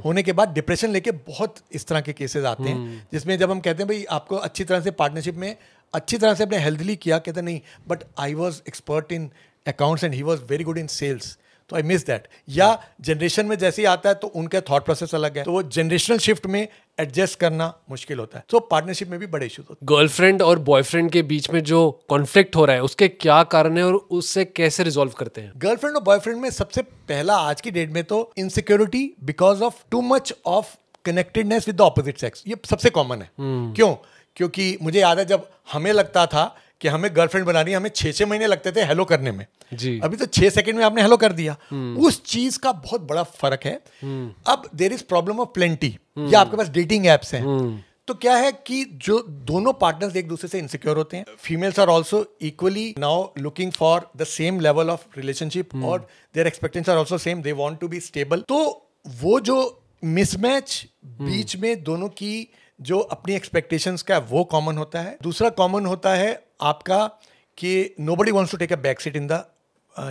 होने के बाद डिप्रेशन लेके बहुत इस तरह के केसेस आते हैं जिसमें जब हम कहते हैं भाई आपको अच्छी तरह से पार्टनरशिप में अच्छी तरह से अपने हेल्थली किया, कहते नहीं but I was expert in accounts and he was very good in sales, तो आई मिस दैट। या जनरेशन में जैसे ही आता है तो उनका थॉट प्रोसेस अलग है, तो वो जनरेशनल शिफ्ट में एडजस्ट करना मुश्किल होता है। तो पार्टनरशिप में भी बड़े इश्यूज होते हैं। गर्लफ्रेंड और बॉयफ्रेंड के बीच में जो कॉन्फ्लिक्ट हो रहा है उसके क्या कारण है और उससे कैसे रिजॉल्व करते हैं? गर्लफ्रेंड और बॉयफ्रेंड में सबसे पहला आज की डेट में तो insecurity because of too much of connectedness with the opposite sex, ये सबसे कॉमन है। क्यों? क्योंकि मुझे याद है जब हमें लगता था कि हमें गर्लफ्रेंड बनानी है, हमें 6-6 महीने लगते थे हेलो करने में जी। अभी तो 6 सेकंड में आपने हेलो कर दिया। उस चीज का बहुत बड़ा फर्क है। अब there is problem of plenty, या आपके पास डेटिंग एप्स हैं, तो क्या है कि जो दोनों पार्टनर्स एक दूसरे से इनसिक्योर होते हैं, females are also equally now looking for the same level of relationship और their expectations are also same, they want to be stable. तो वो जो मिसमैच बीच में दोनों की जो अपनी एक्सपेक्टेशंस का वो कॉमन होता है। दूसरा कॉमन होता है आपका कि nobody wants to take a back seat in the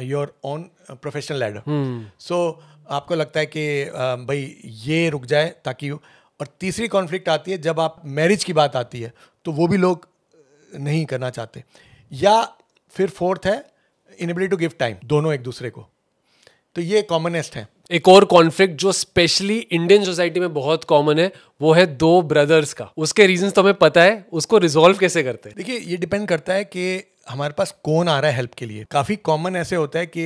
your own professional ladder. So आपको लगता है कि भाई ये रुक जाए ताकि। और तीसरी कॉन्फ्लिक्ट आती है जब आप मैरिज की बात आती है तो वो भी लोग नहीं करना चाहते। या फिर फोर्थ है इनएबिलिटी टू गिव टाइम, दोनों एक दूसरे को। तो ये कॉमनेस्ट है। एक और कॉन्फ्लिक्ट जो स्पेशली इंडियन सोसाइटी में बहुत कॉमन है वो है 2 ब्रदर्स का। उसके रीजंस तो हमें पता है, उसको रिजॉल्व कैसे करते हैं? देखिए, ये डिपेंड करता है कि हमारे पास कौन आ रहा है हेल्प के लिए। काफ़ी कॉमन ऐसे होता है कि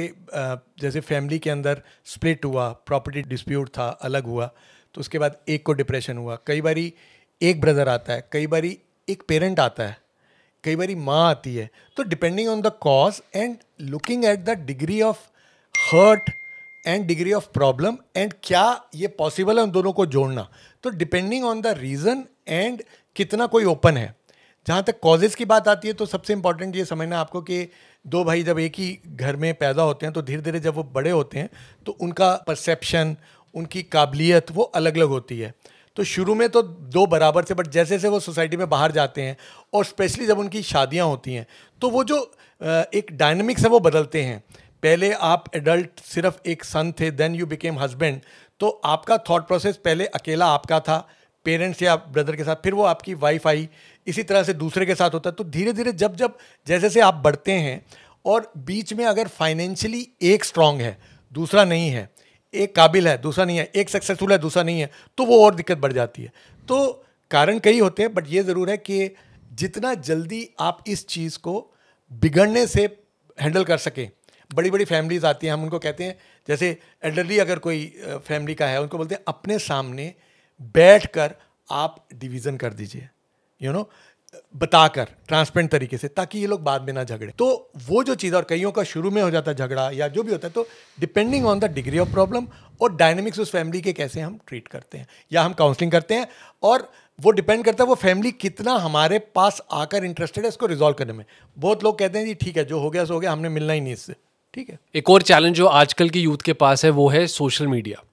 जैसे फैमिली के अंदर स्प्लिट हुआ, प्रॉपर्टी डिस्प्यूट था, अलग हुआ, तो उसके बाद एक को डिप्रेशन हुआ। कई बारी एक ब्रदर आता है, कई बारी एक पेरेंट आता है, कई बारी माँ आती है। तो depending on the cause and looking at the degree of hurt and degree of problem and क्या ये पॉसिबल है उन दोनों को जोड़ना, तो depending on the reason and कितना कोई ओपन है। जहाँ तक कॉजेज़ की बात आती है तो सबसे इंपॉर्टेंट ये समझना आपको कि 2 भाई जब एक ही घर में पैदा होते हैं तो धीरे धीरे जब वो बड़े होते हैं तो उनका परसेप्शन, उनकी काबिलियत वो अलग अलग होती है। तो शुरू में तो 2 बराबर थे, बट जैसे जैसे वो सोसाइटी में बाहर जाते हैं और स्पेशली जब उनकी शादियाँ होती हैं तो वो जो एक डायनामिक्स है वो बदलते हैं। पहले आप एडल्ट सिर्फ एक सन थे, देन यू बिकेम हस्बैंड, तो आपका थॉट प्रोसेस पहले अकेला आपका था पेरेंट्स या ब्रदर के साथ, फिर वो आपकी वाइफ आई, इसी तरह से दूसरे के साथ होता है। तो धीरे धीरे जब जैसे जैसे आप बढ़ते हैं और बीच में अगर फाइनेंशियली एक स्ट्रांग है दूसरा नहीं है, एक काबिल है दूसरा नहीं है, एक सक्सेसफुल है दूसरा नहीं है, तो वो और दिक्कत बढ़ जाती है। तो कारण कई होते हैं, बट ये ज़रूर है कि जितना जल्दी आप इस चीज़ को बिगड़ने से हैंडल कर सकें। बड़ी बड़ी फैमिलीज आती हैं, हम उनको कहते हैं, जैसे एल्डरली अगर कोई फैमिली का है, उनको बोलते हैं अपने सामने बैठकर आप डिवीज़न कर दीजिए, बताकर ट्रांसपेरेंट तरीके से, ताकि ये लोग बाद में ना झगड़े। तो वो जो चीज़, और कईयों का शुरू में हो जाता है झगड़ा या जो भी होता है, तो depending on the degree of problem और डायनेमिक्स उस फैमिली के कैसे हम ट्रीट करते हैं या हम काउंसलिंग करते हैं, और वो डिपेंड करता है वो फैमिली कितना हमारे पास आकर इंटरेस्टेड है इसको रिजॉल्व करने में। बहुत लोग कहते हैं जी ठीक है, जो हो गया सो हो गया, हमने मिलना ही नहीं इससे, ठीक है। एक और चैलेंज जो आजकल की यूथ के पास है वो है सोशल मीडिया।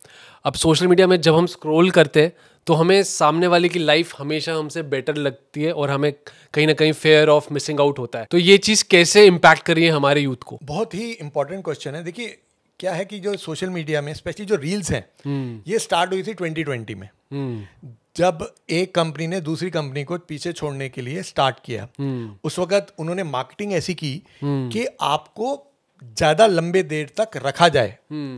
अब सोशल मीडिया में जब हम स्क्रॉल करते हैं तो हमें सामने वाले की लाइफ हमेशा हमसे बेटर लगती है और हमें कहीं ना कहीं फेयर ऑफ मिसिंग आउट होता है। तो ये चीज़ कैसे इम्पैक्ट कर रही है हमारे यूथ को? बहुत ही इंपॉर्टेंट क्वेश्चन है। देखिए क्या है कि जो सोशल मीडिया में स्पेशली जो रील्स हैं, ये स्टार्ट हुई थी 2020 में, जब एक कंपनी ने दूसरी कंपनी को पीछे छोड़ने के लिए स्टार्ट किया। उस वक्त उन्होंने मार्केटिंग ऐसी की कि आपको ज्यादा लंबे देर तक रखा जाए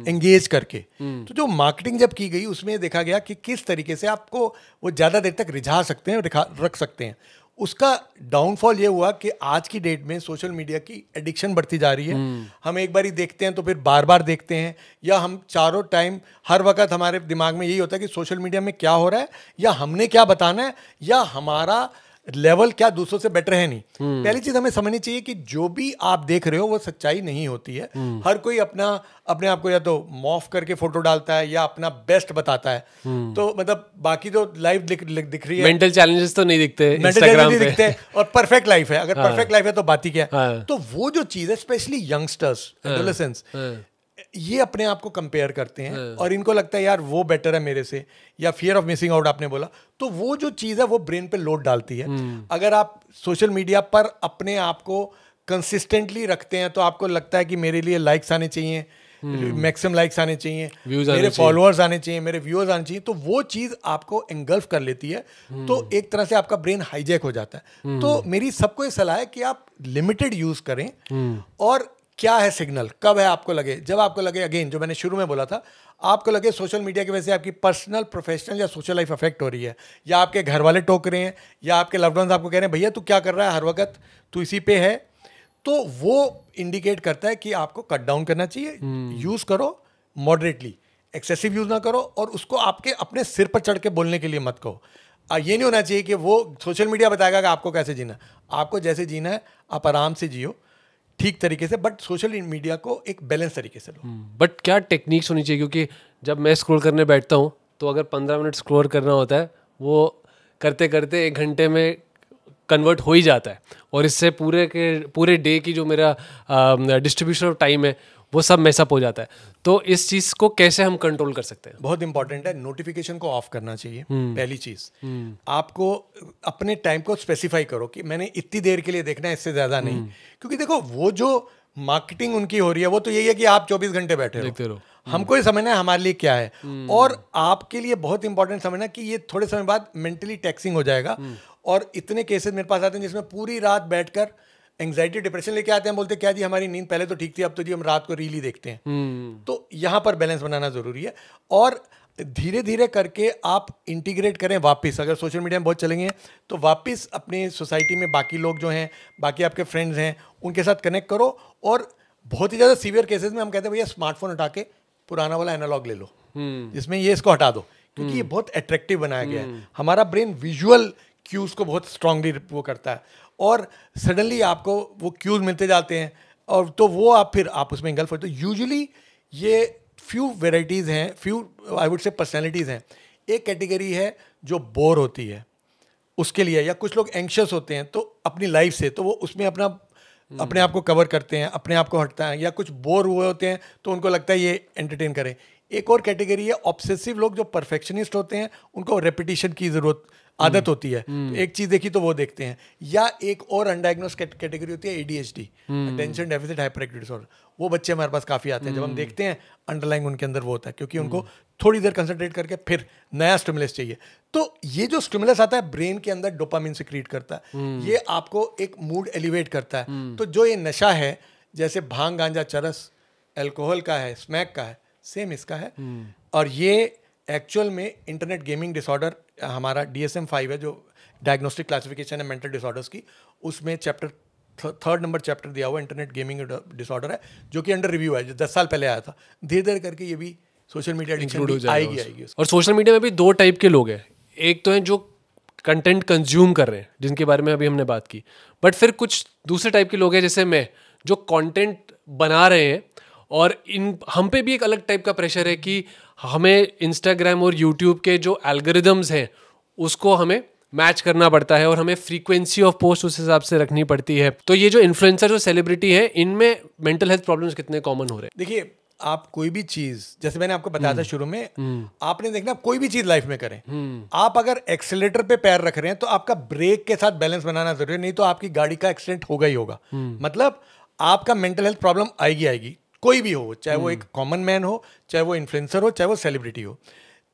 एंगेज करके। तो जो मार्केटिंग जब की गई उसमें देखा गया कि किस तरीके से आपको वो ज्यादा देर तक रिझा सकते हैं, रख सकते हैं। उसका डाउनफॉल ये हुआ कि आज की डेट में सोशल मीडिया की एडिक्शन बढ़ती जा रही है। हम एक बार ही देखते हैं तो फिर बार बार देखते हैं, या हम चारों टाइम हर वक्त हमारे दिमाग में यही होता है कि सोशल मीडिया में क्या हो रहा है, या हमने क्या बताना है, या हमारा लेवल क्या दूसरों से बेटर है नहीं। पहली चीज हमें समझनी चाहिए कि जो भी आप देख रहे हो वो सच्चाई नहीं होती है। हर कोई अपने आप को या तो मॉफ करके फोटो डालता है या अपना बेस्ट बताता है। तो मतलब बाकी जो लाइफ दिख रही है, मेंटल चैलेंजेस तो नहीं दिखते, इंस्टाग्राम पे दिखते हैं, और परफेक्ट लाइफ है। अगर परफेक्ट लाइफ है तो बात ही क्या है। तो वो जो चीज है, स्पेशली यंगस्टर्स, एडोलेसेंस, ये अपने आप को कंपेयर करते हैं और इनको लगता है यार वो बेटर है मेरे से, या फियर ऑफ मिसिंग आउट आपने बोला, तो वो जो चीज़ है वो ब्रेन पे लोड डालती है। अगर आप सोशल मीडिया पर अपने आप को कंसिस्टेंटली रखते हैं तो आपको लगता है कि मेरे लिए लाइक्स आने चाहिए, मैक्सिमम लाइक्स आने चाहिए, मेरे फॉलोअर्स आने चाहिए, मेरे व्यूअर्स आने चाहिए, तो वो चीज़ आपको एंगल्फ कर लेती है। तो एक तरह से आपका ब्रेन हाईजैक हो जाता है। तो मेरी सबको ये सलाह है कि आप लिमिटेड यूज़ करें। और क्या है सिग्नल, कब है आपको लगे, जब आपको लगे, अगेन जो मैंने शुरू में बोला था, आपको लगे सोशल मीडिया की वजह से आपकी पर्सनल, प्रोफेशनल या सोशल लाइफ अफेक्ट हो रही है, या आपके घर वाले टोक रहे हैं, या आपके लव्ड वंस आपको कह रहे हैं भैया तू क्या कर रहा है हर वक्त, तू इसी पे है, तो वो इंडिकेट करता है कि आपको कट डाउन करना चाहिए। यूज़ करो मॉडरेटली, एक्सेसिव यूज़ ना करो, और उसको आपके अपने सिर पर चढ़ के बोलने के लिए मत कहो। ये नहीं होना चाहिए कि वो सोशल मीडिया बताएगा कि आपको कैसे जीना। आपको जैसे जीना है आप आराम से जियो, ठीक तरीके से, बट सोशल मीडिया को एक बैलेंस तरीके से लो। बट क्या टेक्निक्स होनी चाहिए? क्योंकि जब मैं स्क्रॉल करने बैठता हूँ तो अगर 15 मिनट स्क्रॉल करना होता है, वो करते करते 1 घंटे में कन्वर्ट हो ही जाता है, और इससे पूरे डे की जो मेरा डिस्ट्रीब्यूशन ऑफ टाइम है वो सब मैसअप हो जाता है। तो इस चीज़ को कैसे हम कंट्रोल कर सकते हैं? बहुत इंपॉर्टेंट है, नोटिफिकेशन को ऑफ करना चाहिए। पहली चीज़, आपको अपने टाइम को स्पेसिफाई करो कि मैंने इतनी देर के लिए देखना है, इससे ज़्यादा नहीं। क्योंकि देखो वो जो मार्केटिंग उनकी हो रही है वो तो यही है कि आप 24 घंटे बैठे रहो। हमको ये समझना है हमारे लिए क्या है, और आपके लिए बहुत इंपॉर्टेंट समझना कि ये थोड़े समय बाद मेंटली टैक्सिंग हो जाएगा। और इतने केसेस मेरे पास आते हैं जिसमें पूरी रात बैठकर एंग्जाइटी, डिप्रेशन लेके आते हैं, बोलते क्या जी हमारी नींद पहले तो ठीक थी, अब तो जी हम रात को रील ही देखते हैं। तो यहाँ पर बैलेंस बनाना जरूरी है, और धीरे धीरे करके आप इंटीग्रेट करें वापस। अगर सोशल मीडिया में बहुत चलेंगे तो वापस अपनी सोसाइटी में बाकी लोग जो हैं, बाकी आपके फ्रेंड्स हैं, उनके साथ कनेक्ट करो। और बहुत ही ज़्यादा सीवियर केसेस में हम कहते हैं भैया स्मार्टफोन हटा के पुराना वाला एनालॉग ले लो, जिसमें ये इसको हटा दो, क्योंकि ये बहुत अट्रैक्टिव बनाया गया है। हमारा ब्रेन विजुअल क्यूज को बहुत स्ट्रांगली वो करता है, और सडनली आपको वो क्यूज मिलते जाते हैं, और तो वो आप उसमें इंगल्फ होते हो। यूजुअली ये फ्यू वेराइटीज़ हैं, फ्यू आई वुड से पर्सनैलिटीज़ हैं। एक कैटेगरी है जो बोर होती है उसके लिए, या कुछ लोग एंक्शस होते हैं तो अपनी लाइफ से, तो वो उसमें अपने आप को कवर करते हैं, अपने आप को हटता है, या कुछ बोर हुए होते हैं तो उनको लगता है ये एंटरटेन करें। एक और कैटेगरी है ऑब्सेसिव लोग, जो परफेक्शनिस्ट होते हैं, उनको रेपिटेशन की ज़रूरत आदत होती है, तो एक चीज़ देखी तो वो देखते हैं। या एक और अनडायग्नोस कैटेगरी होती है ADHD, attention deficit hyper activity disorder. वो बच्चे हमारे पास काफ़ी आते हैं, जब हम देखते हैं अंडरलाइंग उनके अंदर वो होता है, क्योंकि उनको थोड़ी देर कंसंट्रेट करके फिर नया स्टिमुलस चाहिए। तो ये जो स्टिमुलस आता है ब्रेन के अंदर डोपामिन सिक्रीट करता है, ये आपको एक मूड एलिवेट करता है। तो जो ये नशा है, जैसे भांग गांजा चरस अल्कोहल का है, स्मैक का है, सेम इसका है। और ये एक्चुअल में इंटरनेट गेमिंग डिसऑर्डर हमारा DSM-5 है, जो डायग्नोस्टिक क्लासिफिकेशन है मेंटल डिसऑर्डर्स की, उसमें चैप्टर 3rd नंबर चैप्टर दिया हुआ इंटरनेट गेमिंग डिसऑर्डर है, जो कि अंडर रिव्यू है, जो 10 साल पहले आया था। धीरे धीरे करके ये भी सोशल मीडिया एडिक्शन आएगी। और सोशल मीडिया में भी 2 टाइप के लोग हैं। एक तो हैं जो कंटेंट कंज्यूम कर रहे हैं, जिनके बारे में अभी हमने बात की, बट फिर कुछ दूसरे टाइप के लोग हैं जैसे मैं, जो कंटेंट बना रहे हैं, और हम पे भी एक अलग टाइप का प्रेशर है कि हमें इंस्टाग्राम और यूट्यूब के जो एल्गोरिदम्स हैं उसको हमें मैच करना पड़ता है, और हमें फ्रीक्वेंसी ऑफ पोस्ट उस हिसाब से रखनी पड़ती है। तो ये जो इन्फ्लुएंसर और सेलिब्रिटी है, इनमें मेंटल हेल्थ प्रॉब्लम्स कितने कॉमन हो रहे हैं? देखिए, आप कोई भी चीज, जैसे मैंने आपको बताया था शुरू में, आपने देखना कोई भी चीज लाइफ में करें, आप अगर एक्सीलेटर पे पैर रख रहे हैं तो आपका ब्रेक के साथ बैलेंस बनाना जरूरी है, नहीं तो आपकी गाड़ी का एक्सीडेंट होगा ही होगा। मतलब आपका मेंटल हेल्थ प्रॉब्लम आएगी, कोई भी हो, चाहे वो एक कॉमन मैन हो, चाहे वो इन्फ्लुएंसर हो, चाहे वो सेलिब्रिटी हो।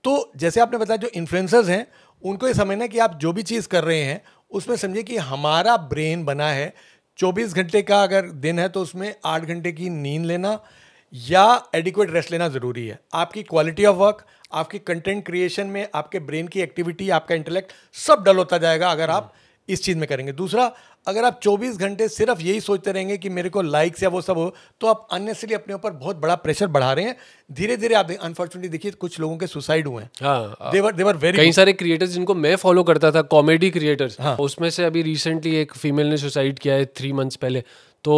तो जैसे आपने बताया, जो इन्फ्लुएंसर्स हैं उनको ये समझना कि आप जो भी चीज़ कर रहे हैं उसमें समझिए कि हमारा ब्रेन बना है 24 घंटे का, अगर दिन है तो उसमें 8 घंटे की नींद लेना या एडिक्वेट रेस्ट लेना ज़रूरी है। आपकी क्वालिटी ऑफ वर्क, आपकी कंटेंट क्रिएशन में आपके ब्रेन की एक्टिविटी, आपका इंटेलेक्ट सब डल होता जाएगा अगर आप इस चीज़ में करेंगे। दूसरा, अगर आप 24 घंटे सिर्फ यही सोचते रहेंगे कि मेरे को लाइक्स या वो सब हो, तो आप अननेसेसरी अपने ऊपर बहुत बड़ा प्रेशर बढ़ा रहे हैं। धीरे धीरे आप अनफॉर्चुनेटली देखिए कुछ लोगों के सुसाइड हुए हैं। हाँ, देवर वेरी कई सारे क्रिएटर्स जिनको मैं फॉलो करता था, कॉमेडी क्रिएटर्स, उसमें से अभी रिसेंटली एक फीमेल ने सुसाइड किया है 3 मंथ्स पहले। तो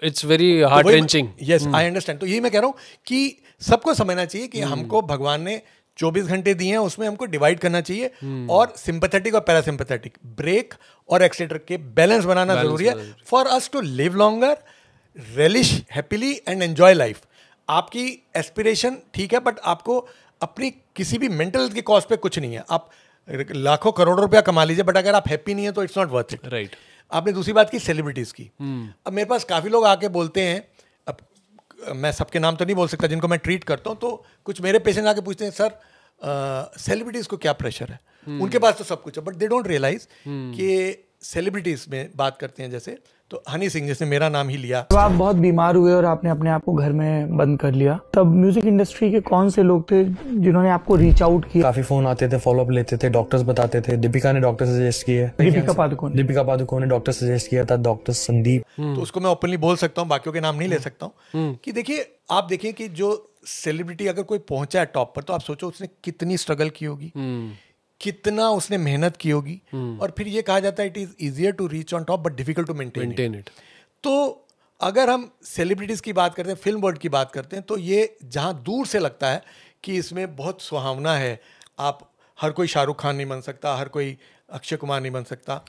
it's very heart wrenching. Yes, I understand. तो यही मैं कह रहा हूँ कि सबको समझना चाहिए कि हमको भगवान ने 24 घंटे दिए हैं, उसमें हमको डिवाइड करना चाहिए, और सिंपैथेटिक और पैरासिम्पैथेटिक ब्रेक और एक्सीटर के बैलेंस बनाना जरूरी है for us to live longer, relish happily and enjoy life. आपकी एस्पिरेशन ठीक है, बट आपको अपनी किसी भी मेंटल हेल्थ की कॉस्ट पे कुछ नहीं है। आप लाखों करोड़ों रुपया कमा लीजिए, बट अगर आप हैप्पी नहीं है तो it's not worth it. Right. आपने दूसरी बात की सेलिब्रिटीज़ की। अब मेरे पास काफ़ी लोग आके बोलते हैं, अब मैं सबके नाम तो नहीं बोल सकता जिनको मैं ट्रीट करता हूँ, तो कुछ मेरे पेशेंट आके पूछते हैं, सर सेलिब्रिटीज़ को क्या प्रेशर है, उनके पास तो सब कुछ है, बट दे डोंट रियलाइज कि सेलिब्रिटीज़ में बात करते हैं। जैसे तो हनी सिंह, जिसने मेरा नाम ही लिया, जब आप बहुत बीमार हुए और आपने अपने आप को घर में बंद कर लिया, तब म्यूजिक इंडस्ट्री के कौन से लोग थे जिन्होंने आपको रीच आउट किया? काफी फोन आते थे, फॉलो अप लेते थे, डॉक्टर्स बताते थे। दीपिका ने डॉक्टर सजेस्ट किए, दीपिका पादुकोण ने डॉक्टर सजेस्ट किया था, डॉक्टर संदीप। तो उसको मैं ओपनली बोल सकता हूँ, बाकियों के नाम नहीं ले सकता हूँ, कि देखिए, आप देखिए कि जो सेलिब्रिटी अगर कोई पहुंचा है टॉप पर, तो आप सोचो उसने कितनी स्ट्रगल की होगी, कितना उसने मेहनत की होगी, और फिर ये कहा जाता है it is easier to reach on top but difficult to maintain it. तो अगर हम सेलिब्रिटीज़ की बात करते हैं, फिल्म वर्ल्ड की बात करते हैं, तो ये जहाँ दूर से लगता है कि इसमें बहुत सुहावना है, आप हर कोई शाहरुख खान नहीं बन सकता, हर कोई अक्षय कुमार नहीं बन सकता,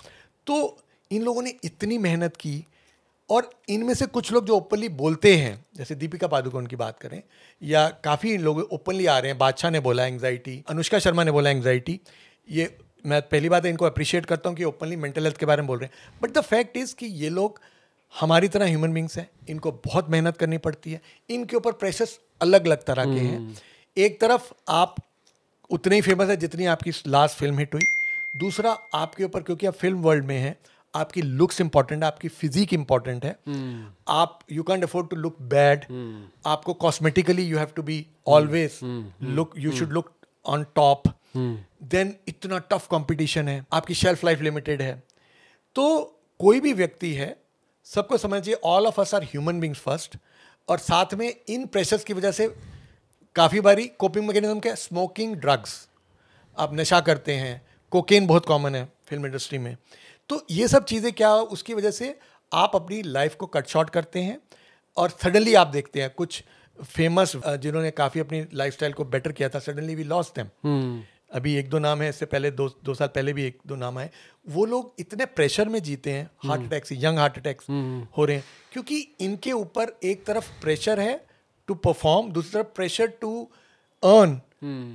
तो इन लोगों ने इतनी मेहनत की। और इनमें से कुछ लोग जो ओपनली बोलते हैं, जैसे दीपिका पादुकोण की बात करें, या काफ़ी लोग ओपनली आ रहे हैं, बादशाह ने बोला एंग्जाइटी, अनुष्का शर्मा ने बोला एंग्जाइटी, ये मैं पहली बात है इनको अप्रिशिएट करता हूँ कि ओपनली मेंटल हेल्थ के बारे में बोल रहे हैं। बट द फैक्ट इज़ कि ये लोग हमारी तरह ह्यूमन बींग्स हैं, इनको बहुत मेहनत करनी पड़ती है, इनके ऊपर प्रेशर्स अलग अलग तरह के हैं। एक तरफ आप उतने ही फेमस है जितनी आपकी लास्ट फिल्म हिट हुई, दूसरा आपके ऊपर, क्योंकि आप फिल्म वर्ल्ड में हैं, आपकी लुक्स इंपॉर्टेंट है, आपकी फिजिक इंपॉर्टेंट है, आप you can't afford to look bad, आपको cosmetically you have to be always look, you should look on top, then इतना टफ कंपटीशन है, आपकी शेल्फ लाइफ लिमिटेड है। तो कोई भी व्यक्ति है, सबको समझना चाहिए all of us are human beings first, और साथ में इन प्रेशर्स की वजह से काफ़ी बारी कोपिंग मैकेनिज्म क्या, स्मोकिंग, ड्रग्स, आप नशा करते हैं, कोकेन बहुत कॉमन है फिल्म इंडस्ट्री में। तो ये सब चीज़ें क्या, उसकी वजह से आप अपनी लाइफ को कट शॉर्ट करते हैं, और सडनली आप देखते हैं कुछ फेमस जिन्होंने काफ़ी अपनी लाइफस्टाइल को बेटर किया था, सडनली वी लॉस्ट देम। अभी 1-2 नाम है, इससे पहले 2 साल पहले भी 1-2 नाम आए। वो लोग इतने प्रेशर में जीते हैं, heart attacks, young heart attacks हो रहे हैं, क्योंकि इनके ऊपर एक तरफ प्रेशर है टू परफॉर्म, दूसरी तरफ प्रेशर टू अर्न,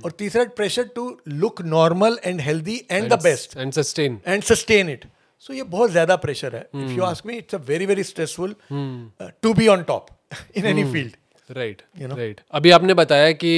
और तीसरा pressure to look normal and healthy and the best and sustain it. So ये बहुत ज्यादा प्रेशर है। If you ask me, it's a very very stressful to be on top in any field. Right. अभी आपने बताया कि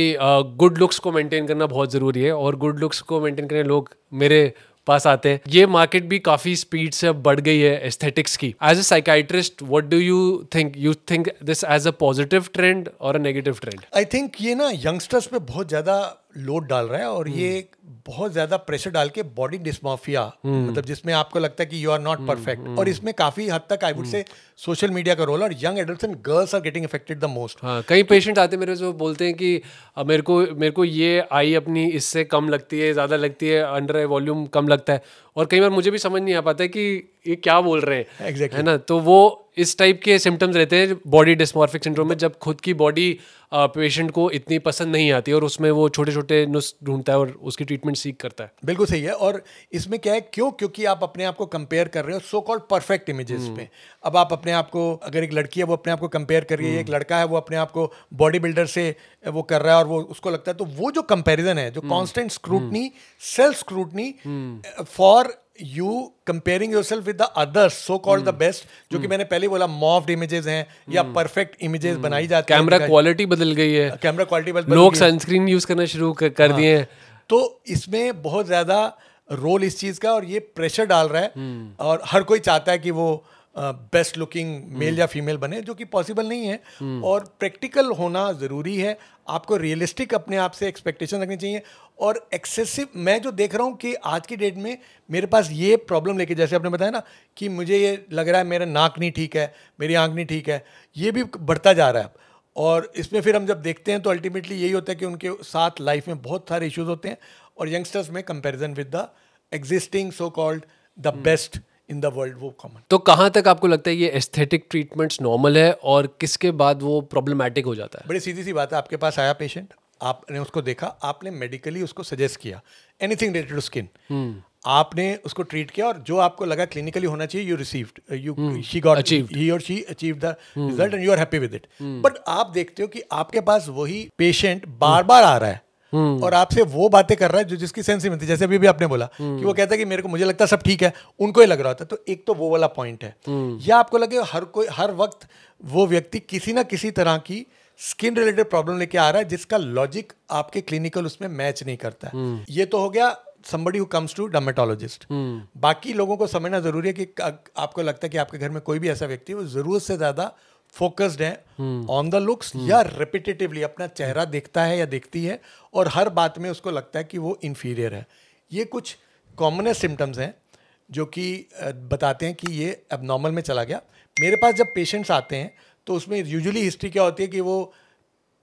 गुड लुक्स को मेंटेन करना बहुत ज़रूरी है, और गुड लुक्स को मेंटेन करने लोग मेरे पास आते हैं। ये मार्केट भी काफी स्पीड से अब बढ़ गई है एस्थेटिक्स की। As a psychiatrist what do you think this as a positive trend और a negative trend? I think ये ना यंगस्टर्स पे बहुत ज़्यादा लोड डाल रहा है और ये बहुत ज़्यादा प्रेशर डाल के बॉडी डिस्मॉर्फिया, मतलब जिसमें आपको लगता है कि यू आर नॉट परफेक्ट, और इसमें काफ़ी हद तक I would say social media का रोल, और young adults and girls are getting affected the most. हाँ, कई पेशेंट आते हैं मेरे जो बोलते हैं कि मेरे को ये आई अपनी इससे कम लगती है, ज़्यादा लगती है, अंडर आई वॉल्यूम कम लगता है, और कई बार मुझे भी समझ नहीं आ पाता है कि ये क्या बोल रहे हैं। Exactly. है ना, तो वो इस टाइप के सिम्टम्स रहते हैं बॉडी डिस्मॉर्फिक सिंड्रोम में, जब खुद की बॉडी पेशेंट को इतनी पसंद नहीं आती और उसमें वो छोटे छोटे नुस्खे ढूंढता है और उसकी ट्रीटमेंट सीख करता है। बिल्कुल सही है। और इसमें क्या है, क्योंकि आप अपने आप को कंपेयर कर रहे हो सो कॉल्ड परफेक्ट इमेजेस पे। अब आप अपने आप को, अगर एक लड़की है वो अपने आप को कंपेयर कर रही है, एक लड़का है वो अपने आप को बॉडी बिल्डर से वो कर रहा है और वो उसको लगता है, तो वो जो कंपैरिजन है, जो constant scrutiny, self scrutiny for you comparing yourself with the others so called the best, जो कि मैंने पहले बोला मॉफ्ड इमेजेस हैं या परफेक्ट इमेजेस बनाई जाती है। कैमरा क्वालिटी बदल गई है, कैमरा क्वालिटी बदल, लोग सनस्क्रीन यूज करना शुरू कर दिए हैं। तो इसमें बहुत ज्यादा रोल इस चीज का, और ये प्रेशर डाल रहा है, और हर कोई चाहता है कि वो बेस्ट लुकिंग मेल या फीमेल बने, जो कि पॉसिबल नहीं है। और प्रैक्टिकल होना ज़रूरी है, आपको रियलिस्टिक अपने आप से एक्सपेक्टेशन रखनी चाहिए। और एक्सेसिव, मैं जो देख रहा हूँ कि आज की डेट में मेरे पास ये प्रॉब्लम लेके, जैसे आपने बताया ना कि मुझे ये लग रहा है मेरा नाक नहीं ठीक है, मेरी आँख नहीं ठीक है, ये भी बढ़ता जा रहा है। और इसमें फिर हम जब देखते हैं तो अल्टीमेटली यही होता है कि उनके साथ लाइफ में बहुत सारे इश्यूज होते हैं, और यंगस्टर्स में comparison with the existing so called the best in the world, वो कॉमन। तो कहाँ तक आपको लगता है ये एस्थेटिक ट्रीटमेंट्स नॉर्मल है और किसके बाद वो प्रॉब्लमेटिक हो जाता है? बड़ी सीधी सी बात है, आपके पास आया पेशेंट, आपने उसको देखा, आपने मेडिकली उसको सजेस्ट किया एनीथिंग रिलेटेड टू स्किन, आपने उसको ट्रीट किया, और जो आपको लगा क्लिनिकली होना चाहिए यू रिसीव्ड, ही और she achieved the result and you are happy with it. But आप देखते हो कि आपके पास वही पेशेंट बार बार आ रहा है और आपसे वो बातें कर रहा है जो जिसकी सेंस ही मिलती है। जैसे अभी भी आपने बोला कि वो कहता है कि मुझे लगता है सब ठीक है, उनको ही लग रहा होता है। तो एक तो वो वाला पॉइंट है, या आपको लगे हर वक्त वो व्यक्ति किसी ना किसी तरह की स्किन रिलेटेड प्रॉब्लम लेके आ रहा है जिसका लॉजिक आपके क्लिनिकल उसमें मैच नहीं करता है। ये तो हो गया somebody who comes to dermatologist। बाकी लोगों को समझना जरूरी है कि आपको लगता है कि आपके घर में कोई भी ऐसा व्यक्ति है वो जरूरत से ज्यादा फोकस्ड है ऑन द लुक्स, या रिपीटेटिवली अपना चेहरा देखता है या देखती है और हर बात में उसको लगता है कि वो इन्फीरियर है। ये कुछ कॉमनेस्ट सिम्टम्स हैं जो कि बताते हैं कि ये एबनॉर्मल में चला गया। मेरे पास जब पेशेंट्स आते हैं तो उसमें यूजुअली हिस्ट्री क्या होती है कि वो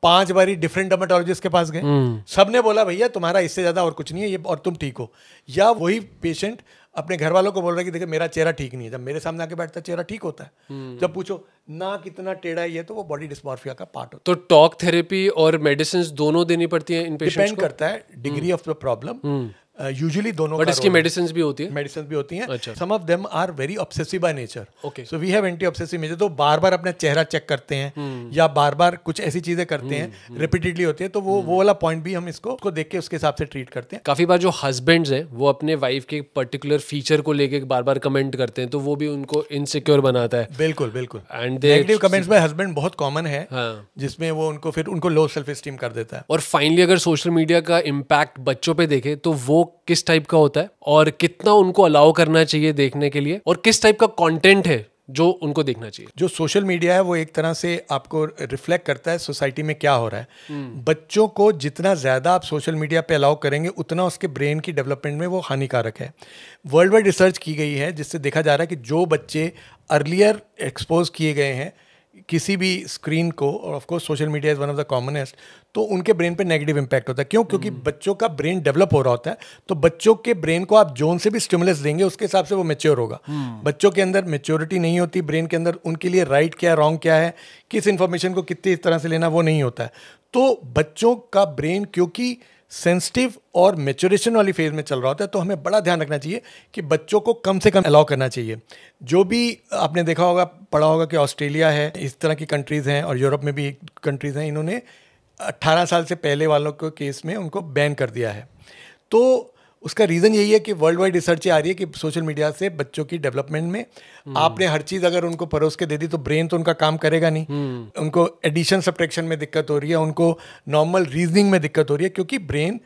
5 बारी डिफरेंट डर्मेटोलॉजिस्ट के पास गए, सबने बोला भैया तुम्हारा इससे ज़्यादा और कुछ नहीं है ये, और तुम ठीक हो। या वही पेशेंट अपने घर वालों को बोल रहा है कि देखिए मेरा चेहरा ठीक नहीं है, जब मेरे सामने आके बैठता है चेहरा ठीक होता है। जब पूछो ना कितना टेढ़ा है ये, तो वो बॉडी डिस्मॉर्फिया का पार्ट होता है। तो टॉक थेरेपी और मेडिसिन दोनों देनी पड़ती है इन पेशेंट्स को? डिपेंड करता है degree of the problem, usually दोनों। बट इसकी मेडिसिन भी होती है? मेडिसिन भी होती हैं। अच्छा। Some of them are very obsessive by nature. Okay. So we have anti obsessive measure, तो बार बार अपना चेहरा चेक करते हैं या बार बार कुछ ऐसी चीजें करते हैं रिपीटेडली होती है, तो वो वाला पॉइंट भी हम इसको देख के उसके हिसाब से ट्रीट करते हैं। काफी बार जो हस्बैंड्स हैं वो अपने वाइफ के पर्टिकुलर फीचर को लेके बार बार कमेंट करते हैं, तो वो भी उनको इनसिक्योर बनाता है। बिल्कुल बिल्कुल। And negative comments bye husband बहुत कॉमन है। हाँ। जिसमें वो उनको लो सेल्फ एस्टीम कर देता है। और फाइनली अगर सोशल मीडिया का इम्पैक्ट बच्चों पे देखे तो वो किस टाइप का होता है और कितना उनको अलाउ करना चाहिए देखने के लिए, और किस टाइप का कंटेंट है जो उनको देखना चाहिए? जो सोशल मीडिया है वो एक तरह से आपको रिफ्लेक्ट करता है सोसाइटी में क्या हो रहा है। बच्चों को जितना ज़्यादा आप सोशल मीडिया पे अलाउ करेंगे उतना उसके ब्रेन की डेवलपमेंट में वो हानिकारक है। वर्ल्ड वाइड रिसर्च की गई है जिससे देखा जा रहा है कि जो बच्चे अर्लियर एक्सपोज किए गए हैं किसी भी स्क्रीन को, और of course social media is one of the commonest, तो उनके ब्रेन पे नेगेटिव इंपैक्ट होता है। क्यों? क्योंकि बच्चों का ब्रेन डेवलप हो रहा होता है, तो बच्चों के ब्रेन को आप जोन से भी स्टिमुलस देंगे उसके हिसाब से वो मैच्योर होगा। बच्चों के अंदर मैच्योरिटी नहीं होती ब्रेन के अंदर, उनके लिए राइट क्या है रॉन्ग क्या है, किस इन्फॉर्मेशन को कितनी तरह से लेना वो नहीं होता है। तो बच्चों का ब्रेन क्योंकि सेंसिटिव और मैच्योरेशन वाली फेज में चल रहा होता है, तो हमें बड़ा ध्यान रखना चाहिए कि बच्चों को कम से कम अलाउ करना चाहिए। जो भी आपने देखा होगा, पढ़ा होगा कि ऑस्ट्रेलिया है, इस तरह की कंट्रीज़ हैं, और यूरोप में भी कंट्रीज़ हैं, इन्होंने 18 साल से पहले वालों को केस में उनको बैन कर दिया है। तो उसका रीज़न यही है कि वर्ल्ड वाइड रिसर्च आ रही है कि सोशल मीडिया से बच्चों की डेवलपमेंट में आपने हर चीज़ अगर उनको परोस के दे दी तो ब्रेन तो उनका काम करेगा नहीं। उनको एडिशन सब्ट्रैक्शन में दिक्कत हो रही है, उनको नॉर्मल रीजनिंग में दिक्कत हो रही है, क्योंकि ब्रेन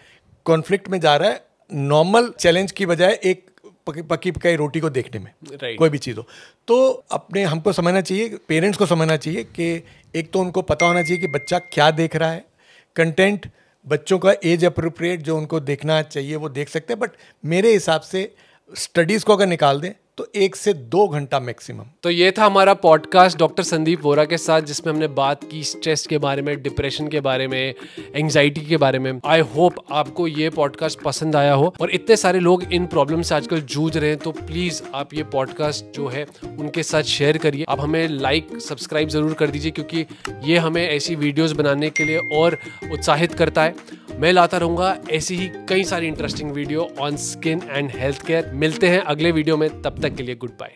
कॉन्फ्लिक्ट में जा रहा है नॉर्मल चैलेंज की बजाय एक पकी पकाई रोटी को देखने में, कोई भी चीज़ हो। तो अपने हमको समझना चाहिए, पेरेंट्स को समझना चाहिए कि एक तो उनको पता होना चाहिए कि बच्चा क्या देख रहा है। कंटेंट बच्चों का एज अप्रोप्रिएट जो उनको देखना चाहिए वो देख सकते हैं, बट मेरे हिसाब से स्टडीज़ को अगर निकाल दें तो 1 से 2 घंटा मैक्सिमम। तो ये था हमारा पॉडकास्ट डॉक्टर संदीप वोरा के साथ, जिसमें हमने बात की स्ट्रेस के बारे में, डिप्रेशन के बारे में, एंजाइटी के बारे में। आई होप आपको ये पॉडकास्ट पसंद आया हो। और इतने सारे लोग इन प्रॉब्लम से आजकल जूझ रहे हैं, तो प्लीज़ आप ये पॉडकास्ट जो है उनके साथ शेयर करिए। आप हमें लाइक सब्सक्राइब ज़रूर कर दीजिए, क्योंकि ये हमें ऐसी वीडियोज़ बनाने के लिए और उत्साहित करता है। मैं लाता रहूँगा ऐसी ही कई सारी interesting video on skin and health care. मिलते हैं अगले वीडियो में, तब तक के लिए गुड बाय।